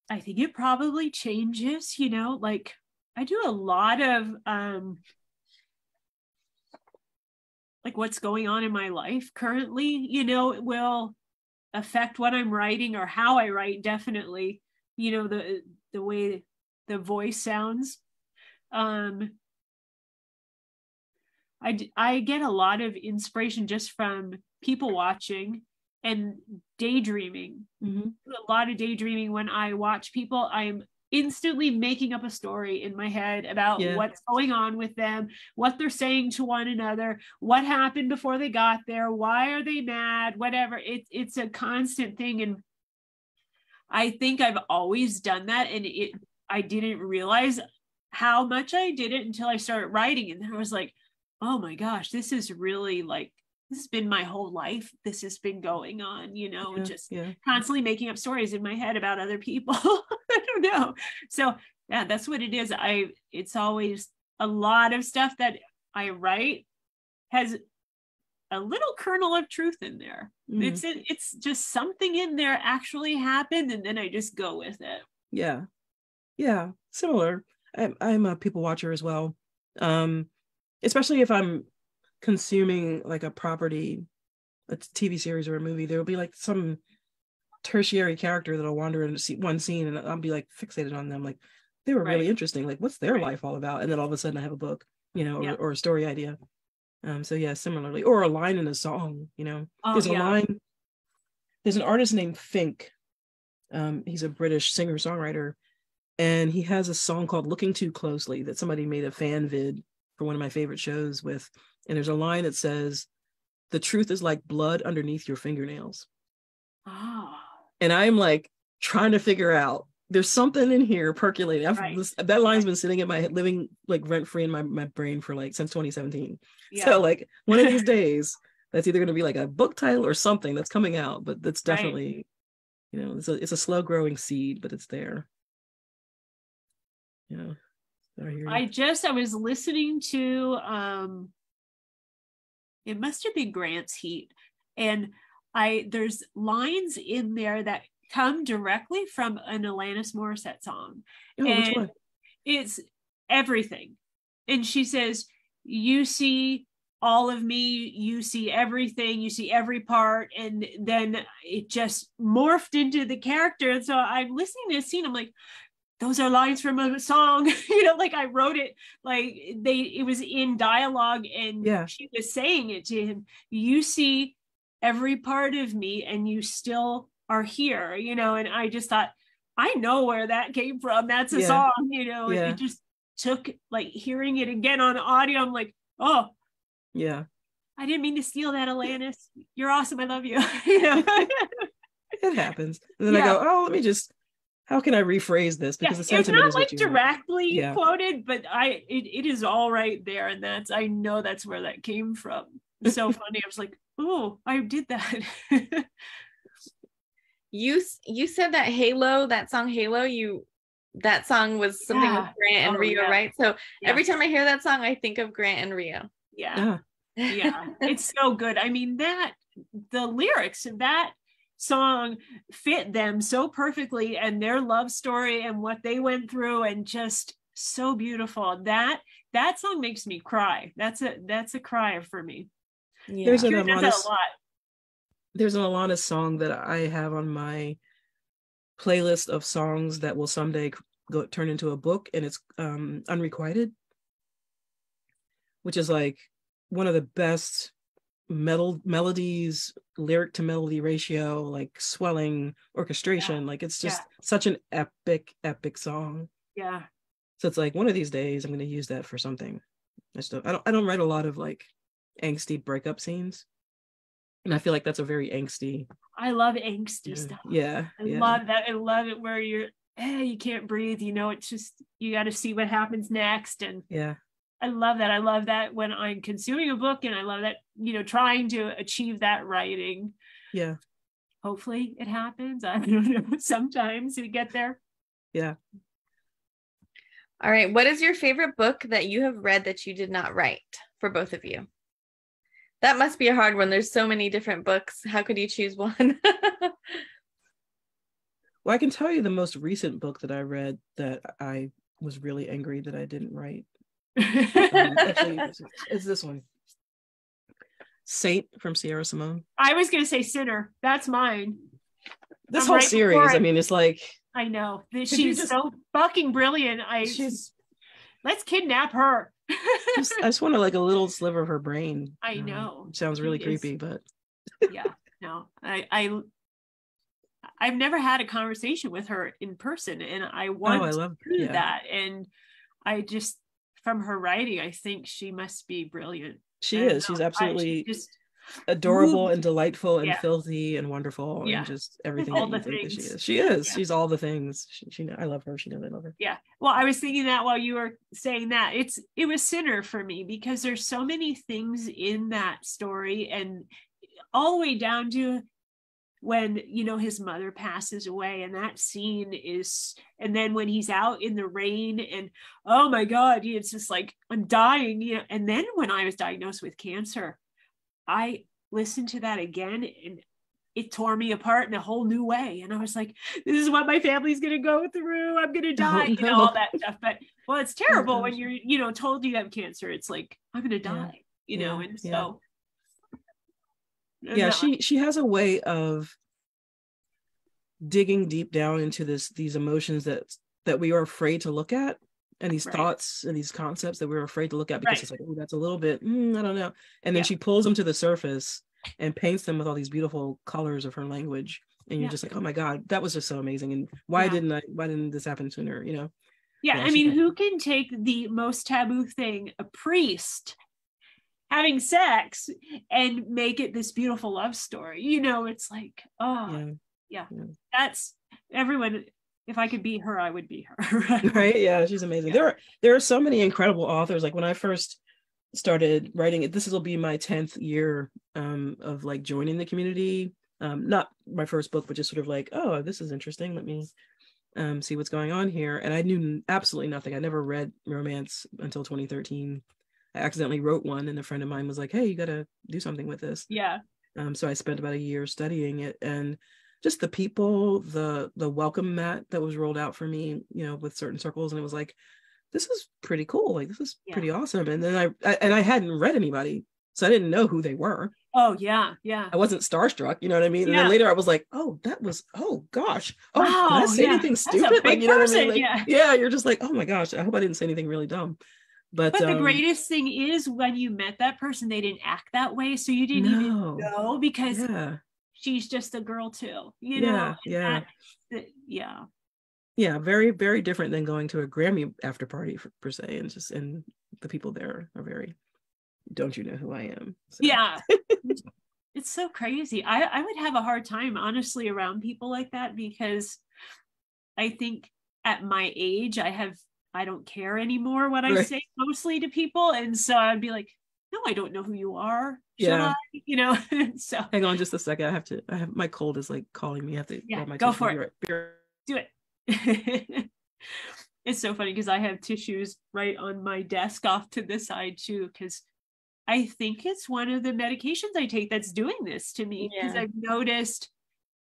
I think it probably changes, like I do a lot of like what's going on in my life currently, it will affect what I'm writing or how I write, definitely. you know, the way the voice sounds. I get a lot of inspiration just from people watching and daydreaming. Mm-hmm. A lot of daydreaming. When I watch people, I'm instantly making up a story in my head about what's going on with them, what they're saying to one another, what happened before they got there, why are they mad, whatever. It's a constant thing. And I think I've always done that. And I didn't realize how much I did it until I started writing. And then I was like, oh my gosh, this is really like, this has been my whole life. This has been going on, you know, just constantly making up stories in my head about other people. I don't know. So yeah, that's what it is. It's always a lot of stuff that I write has a little kernel of truth in there. It's just something in there actually happened, and then I just go with it. Yeah, similar. I'm a people watcher as well, especially if I'm consuming like a property, a TV series or a movie. There will be like some tertiary character that'll wander into one scene, and I'll be like fixated on them, like they were really interesting, like what's their life all about, and then all of a sudden I have a book, you know, or a story idea. So yeah, similarly, or a line in a song, you know. There's a line, there's an artist named Fink. He's a British singer-songwriter, and he has a song called Looking Too Closely that somebody made a fan vid for one of my favorite shows with. And there's a line that says, "The truth is like blood underneath your fingernails." And I'm like trying to figure out, there's something in here percolating. That line's been sitting in my head, living like rent free in my brain for like since 2017. So like one of these days, that's either going to be like a book title or something that's coming out. But that's definitely, you know, it's a slow growing seed, but it's there. Yeah. I was listening to it must have been Grant's Heat, and there's lines in there that come directly from an Alanis Morissette song. Which one? It's Everything. And she says, you see all of me, you see everything, you see every part. And then it just morphed into the character. And so I'm listening to this scene, I'm like, those are lines from a song, you know, like I wrote it, like it was in dialogue, and she was saying it to him. You see every part of me and you still are here, you know. And I just thought, I know where that came from. That's a song, you know. It just took, like, hearing it again on audio, I'm like, oh yeah, I didn't mean to steal that, Alanis. You're awesome, I love you. You know? It happens. And then I go, oh, let me just, how can I rephrase this? Because the sentiment it's not like directly quoted, but it is all right there. And I know that's where that came from. So funny. I was like, oh, I did that. You said that Halo, that song Halo, that song was something with Grant and Rio, right? So every time I hear that song, I think of Grant and Rio. Yeah. It's so good. I mean, the lyrics of that song fit them so perfectly, and their love story and what they went through, and just so beautiful. That song makes me cry. That's a cry for me. There's an Alanis song that I have on my playlist of songs that will someday turn into a book, and it's Unrequited, which is like one of the best melodies, lyric to melody ratio, like swelling orchestration. Like it's just such an epic song. So it's like, one of these days I'm going to use that for something. I don't write a lot of like angsty breakup scenes, and I feel like that's a very angsty. I love angsty stuff. I love that. I love it where you can't breathe, you know. It's just, you got to see what happens next. And I love that. I love that when I'm consuming a book, and I love that, you know, trying to achieve that writing. Hopefully it happens. I don't know, sometimes we get there. All right, what is your favorite book that you have read that you did not write, for both of you? That must be a hard one. There's so many different books. How could you choose one? Well, I can tell you the most recent book that I read that I was really angry that I didn't write. Actually, it's this one, Saint from Sierra Simone. I was gonna say Sinner. That's mine. This whole series, I mean, it's like, I know. She's so fucking brilliant. Let's kidnap her. I just want like a little sliver of her brain. I know. It sounds really creepy, but yeah, no. I've never had a conversation with her in person, and I want to do that. And I just, from her writing, I think she must be brilliant. She is. She's absolutely adorable and delightful and filthy and wonderful and just everything that you think that she is. She is. She's all the things. I love her. She knows I love her. Yeah. Well, I was thinking that while you were saying that, it was Sinner for me, because there's so many things in that story, and all the way down to when, his mother passes away, and that scene is, and then when he's out in the rain and, oh my God, it's just like, I'm dying, and then when I was diagnosed with cancer, I listened to that again, and it tore me apart in a whole new way. And I was like, this is what my family's going to go through. I'm going to die, all that stuff. But, well, it's terrible when you're, told you have cancer. It's like, I'm going to die, and so. Yeah, she has a way of digging deep down into these emotions that we are afraid to look at, and these thoughts and these concepts that we're afraid to look at, because it's like, oh, that's a little bit, I don't know. And then she pulls them to the surface and paints them with all these beautiful colors of her language. And you're just like, oh my God, that was just so amazing. And why didn't this happen sooner? Yeah. I mean, who can take the most taboo thing, a priest having sex, and make it this beautiful love story? It's like, yeah. That's everyone. If I could be her, I would be her. Right? Yeah, she's amazing. There are so many incredible authors. Like when I first started writing it, this will be my 10th year of like joining the community. Not my first book, but just sort of like, oh, this is interesting. Let me see what's going on here. And I knew absolutely nothing. I never read romance until 2013. I accidentally wrote one, and a friend of mine was like, hey, you got to do something with this. Yeah. So I spent about a year studying it, and just the people, the welcome mat that was rolled out for me, with certain circles, and it was like, this is pretty cool. Like, this is pretty awesome. And then I hadn't read anybody, so I didn't know who they were. Oh yeah, yeah. I wasn't starstruck, you know what I mean? And then later I was like, oh, that was, oh gosh, oh, wow, did I say anything stupid? Like, you know what I mean? Like, yeah, you're just like, oh my gosh, I hope I didn't say anything really dumb. But the greatest thing is when you met that person, they didn't act that way, so you didn't even know, because she's just a girl too, Yeah. Very, very different than going to a Grammy after party per se, and the people there are very, don't you know who I am? So. Yeah. It's so crazy. I would have a hard time, honestly, around people like that, because I think at my age, I don't care anymore what I say mostly to people. And so I'd be like, no, I don't know who you are. So hang on just a second. I have my cold is like calling me. I have to grab my go tissue. for it. Do it. It's so funny because I have tissues right on my desk off to the side too, because I think it's one of the medications I take that's doing this to me, because I've noticed,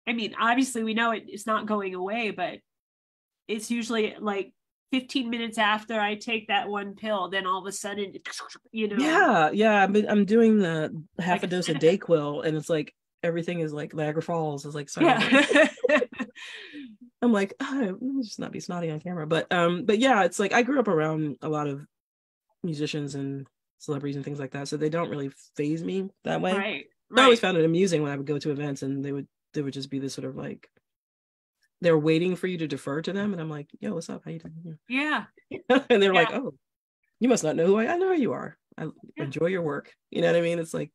I mean, obviously we know it's not going away, but it's usually like 15 minutes after I take that one pill, then all of a sudden, I'm doing the half a dose of Dayquil, and it's like everything is like Niagara Falls is like I'm like, let me just not be snotty on camera, but yeah, it's like I grew up around a lot of musicians and celebrities and things like that, so they don't really faze me that way. Right. I always found it amusing when I would go to events, and they would just be this sort of like, they're waiting for you to defer to them, and I'm like, yo, what's up? How you doing? Yeah. And they're like, oh, you must not know who I know who you are. I enjoy your work. You know what I mean? It's like,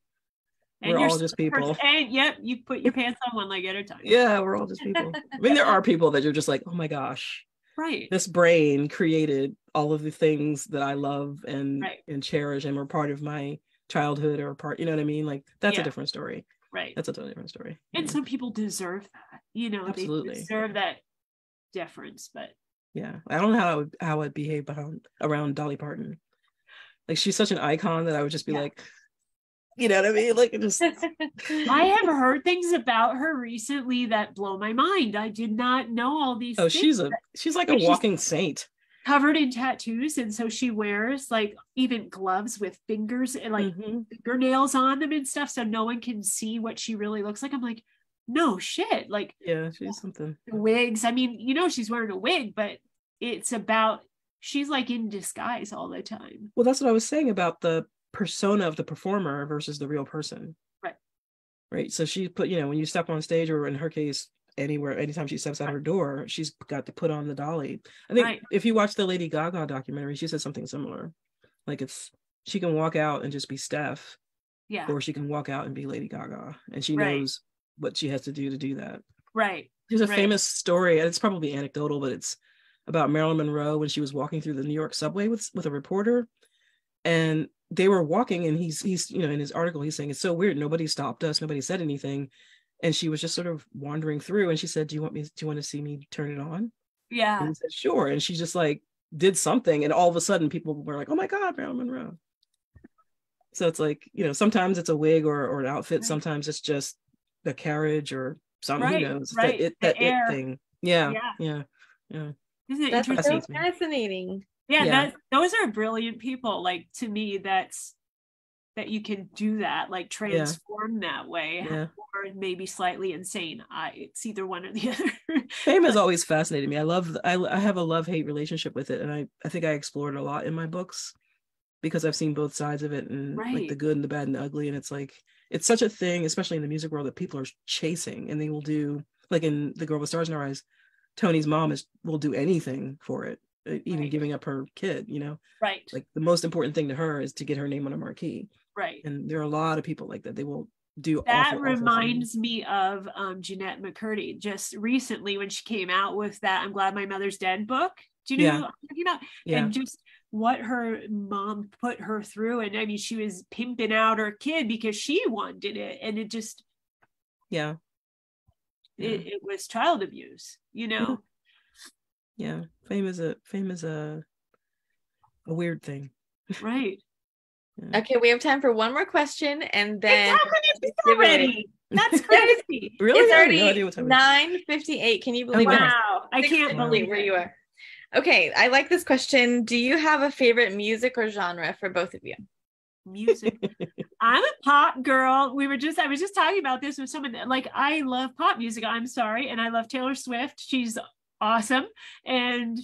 we're all just people. And you put your pants on one leg at a time. Yeah, we're all just people. I mean, there are people that you're just like, oh my gosh, right, this brain created all of the things that I love and cherish, and were part of my childhood, or part, you know what I mean? Like, that's a different story. Right. That's a totally different story. And some people deserve that, Absolutely. They deserve that deference. But yeah, I don't know how I'd behave around Dolly Parton. Like, she's such an icon that I would just be like, you know what I mean? Like, it just I have heard things about her recently that blow my mind. I did not know all these things. She's like a walking saint. Covered in tattoos, and so she wears like even gloves with fingers and like fingernails on them and stuff, so no one can see what she really looks like. I'm like, no shit. Like, yeah, she's something. Wigs. I mean, you know, she's wearing a wig, but it's about, she's like in disguise all the time. Well, that's what I was saying about the persona of the performer versus the real person. Right. So she put, you know, when you step on stage, or in her case, anywhere, anytime she steps out her door, she's got to put on the dolly. I think if you watch the Lady Gaga documentary, she said something similar. Like, it's, she can walk out and just be Steph. Yeah. Or she can walk out and be Lady Gaga. And she knows what she has to do that. Right. There's a famous story, and it's probably anecdotal, but it's about Marilyn Monroe when she was walking through the New York subway with a reporter. And they were walking, and he's you know, in his article he's saying, it's so weird, nobody stopped us, nobody said anything, and she was just sort of wandering through, and she said, do you want to see me turn it on? Yeah. And he said, sure. And she just like did something, and all of a sudden people were like, oh my god, Marilyn Monroe. So it's like, you know, sometimes it's a wig or an outfit, sometimes it's just the carriage or something, who knows, that it thing. Yeah. Isn't it that's so fascinating? Yeah. Those are brilliant people. Like, to me, that you can do that, like transform that way, or maybe slightly insane. It's either one or the other. Fame has always fascinated me. I have a love-hate relationship with it, and I think I explored a lot in my books because I've seen both sides of it, and like the good and the bad and the ugly. And it's like, it's such a thing, especially in the music world, that people are chasing, and they will do, like in The Girl with Stars in Her Eyes, Tony's mom will do anything for it, even giving up her kid, you know? Like, the most important thing to her is to get her name on a marquee. And there are a lot of people like that. They will do that. Reminds me of Jeanette McCurdy just recently when she came out with that I'm Glad My Mother's Dead book. Do you know what I'm talking about? And just what her mom put her through. And I mean, she was pimping out her kid because she wanted it, and it just it was child abuse, you know. Fame is a weird thing. Okay, we have time for one more question, and then it's already. That's crazy. Really? It's already 9:58. Can you believe it? Wow, I can't believe where you are. Okay, I like this question. Do you have a favorite music or genre for both of you? Music. I'm a pop girl. I was just talking about this with someone. Like, I love pop music. I'm sorry, and I love Taylor Swift. She's awesome, and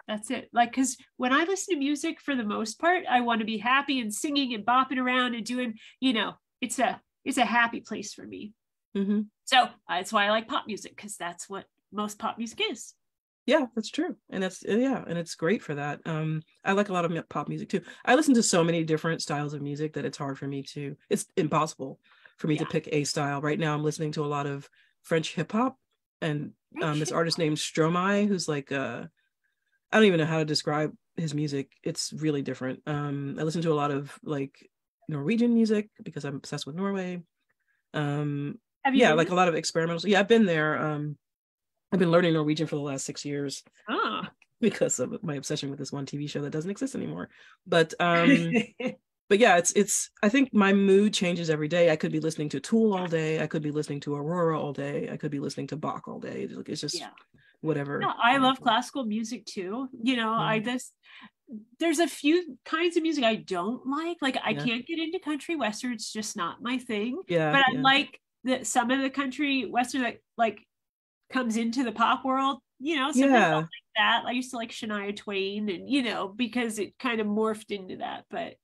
that's it. Like, because when I listen to music, for the most part, I want to be happy and singing and bopping around and doing, you know, it's a happy place for me. So that's why I like pop music, because that's what most pop music is. Yeah, that's true. And it's great for that. I like a lot of pop music too. I listen to so many different styles of music that it's impossible for me to pick a style. Right now I'm listening to a lot of French hip hop, and this artist named Stromae, who's like I don't even know how to describe his music. It's really different. I listen to a lot of like Norwegian music because I'm obsessed with Norway. Like a lot of experimental. Yeah, I've been there. I've been learning Norwegian for the last 6 years because of my obsession with this one TV show that doesn't exist anymore. But but yeah, it's I think my mood changes every day. I could be listening to Tool all day. I could be listening to Aurora all day. I could be listening to Bach all day. It's just whatever. No, I love classical music too. You know, there's a few kinds of music I don't like. Like, I can't get into country western. It's just not my thing. But I like some of the country western that like comes into the pop world, you know, something like that. I used to like Shania Twain, and you know, because it kind of morphed into that. But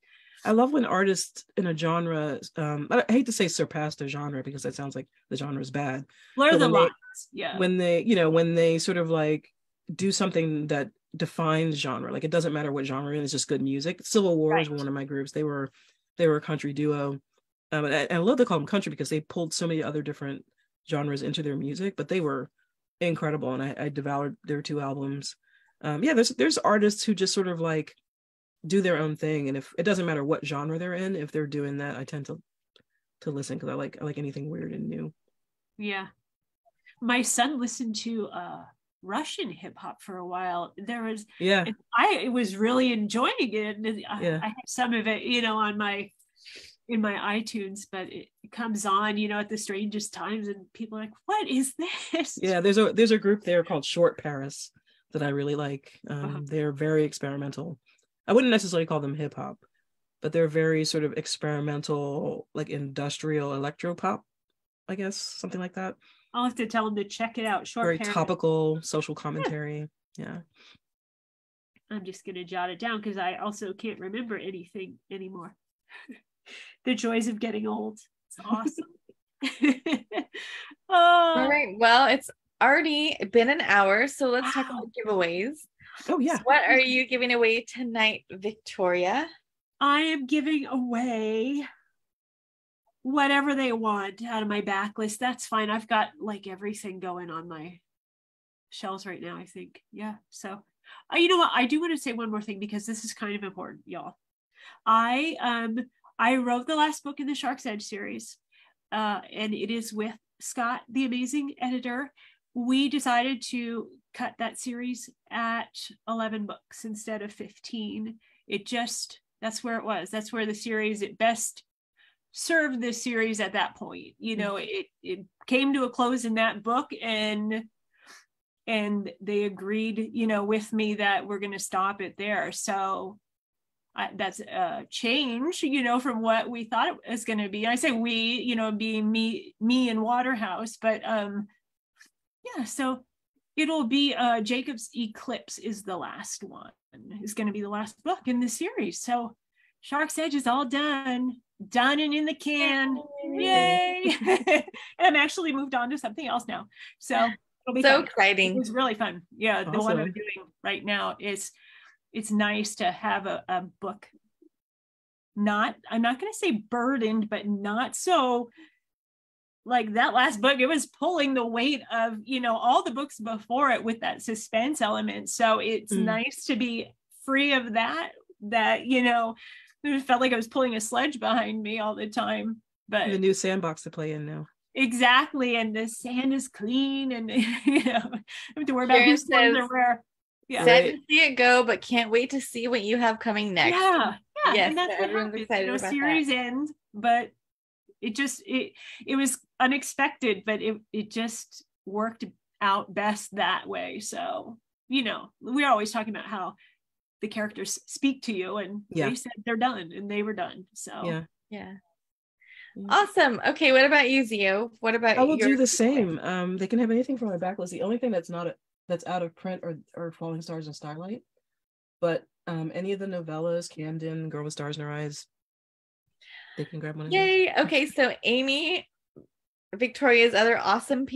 I love when artists in a genre, I hate to say surpass the genre because that sounds like the genre is bad. Blur the lines. When they sort of like do something that defines genre, like it doesn't matter what genre, it's just good music. Civil War is one of my groups. They were a country duo. And I love to call them country because they pulled so many other different genres into their music, but they were incredible. And I devoured their 2 albums. There's artists who just sort of like do their own thing, and if it doesn't matter what genre they're in, if they're doing that, I tend to listen because I like anything weird and new. My son listened to Russian hip hop for a while. I was really enjoying it. I have some of it, you know, in my iTunes, but it comes on, you know, at the strangest times, and people are like, what is this? There's a group there called Short Paris that I really like. They're very experimental. I wouldn't necessarily call them hip hop, but they're very sort of experimental, like industrial electro pop. I guess, something like that. I'll have to tell them to check it out. Short Very parent. topical social commentary. Yeah. I'm just going to jot it down because I also can't remember anything anymore. The joys of getting old. It's awesome. All right. Well, it's already been an hour, so let's talk about giveaways. Oh, yeah. So what are you giving away tonight, Victoria? I am giving away whatever they want out of my backlist. That's fine. I've got like everything going on my shelves right now, I think. Yeah. So, you know what? I do want to say one more thing because this is kind of important, y'all. I wrote the last book in the Shark's Edge series, and it is with Scott, the amazing editor. We decided to cut that series at 11 books instead of 15. That's where it was. That's where the series, it best served this series at that point. You know, it came to a close in that book, and they agreed, you know, with me that we're going to stop it there. So that's a change, you know, from what we thought it was going to be. I say we, you know, being me and Waterhouse, but yeah, so it'll be Jacob's Eclipse is the last one, is going to be the last book in the series. So Shark's Edge is all done and in the can. Yay. And I'm actually moved on to something else now. So it'll be so fun. exciting. It was really fun. Yeah. Awesome. The one I'm doing right now is, it's nice to have a book, I'm not going to say burdened, but not so, like that last book, it was pulling the weight of, you know, all the books before it with that suspense element. So it's nice to be free of that, you know, it felt like I was pulling a sledge behind me all the time. But the new sandbox to play in now. Exactly. And the sand is clean, and you know, I have to worry about whose clothes are where. Yeah. Sad to see it go, but can't wait to see what you have coming next. Yeah. Yes, and that's what happens. excited, you know, about series that. end, but it was unexpected, but it just worked out best that way. So, you know, we're always talking about how the characters speak to you, and they said they're done, and they were done. So yeah. Awesome. Okay, what about you, Xio? What about I will do the same. They can have anything from my backlist. The only thing that's out of print or Falling Stars and Starlight, but any of the novellas, Camden, Girl with Stars in Her Eyes, they can grab one of these. Yay. Okay, so Amy, Victoria's other awesome PA,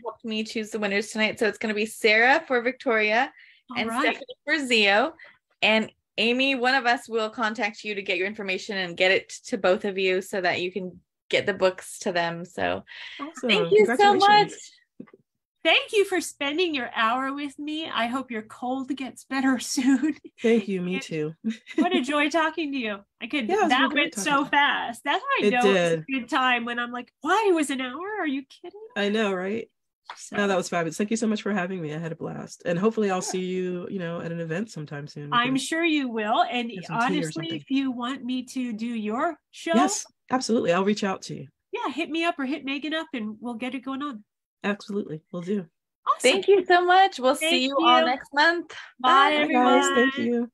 helped me choose the winners tonight. So it's going to be Sarah for Victoria and Stephanie for Xio. And Amy, one of us will contact you to get your information and get it to both of you so that you can get the books to them. So awesome. Thank you so much. Thank you for spending your hour with me. I hope your cold gets better soon. Thank you. Me too. What a joy talking to you. That went so fast. That's how I know it's a good time, when I'm like, why, it was an hour? Are you kidding? I know, right? So. No, that was fabulous. Thank you so much for having me. I had a blast. And hopefully I'll see you, you know, at an event sometime soon. I'm sure you will. And honestly, if you want me to do your show. Yes, absolutely. I'll reach out to you. Yeah, hit me up or hit Megan up and we'll get it going on. Absolutely. We'll do. Awesome. Thank you so much. We'll see you all next month. Bye, everyone. Guys. Thank you.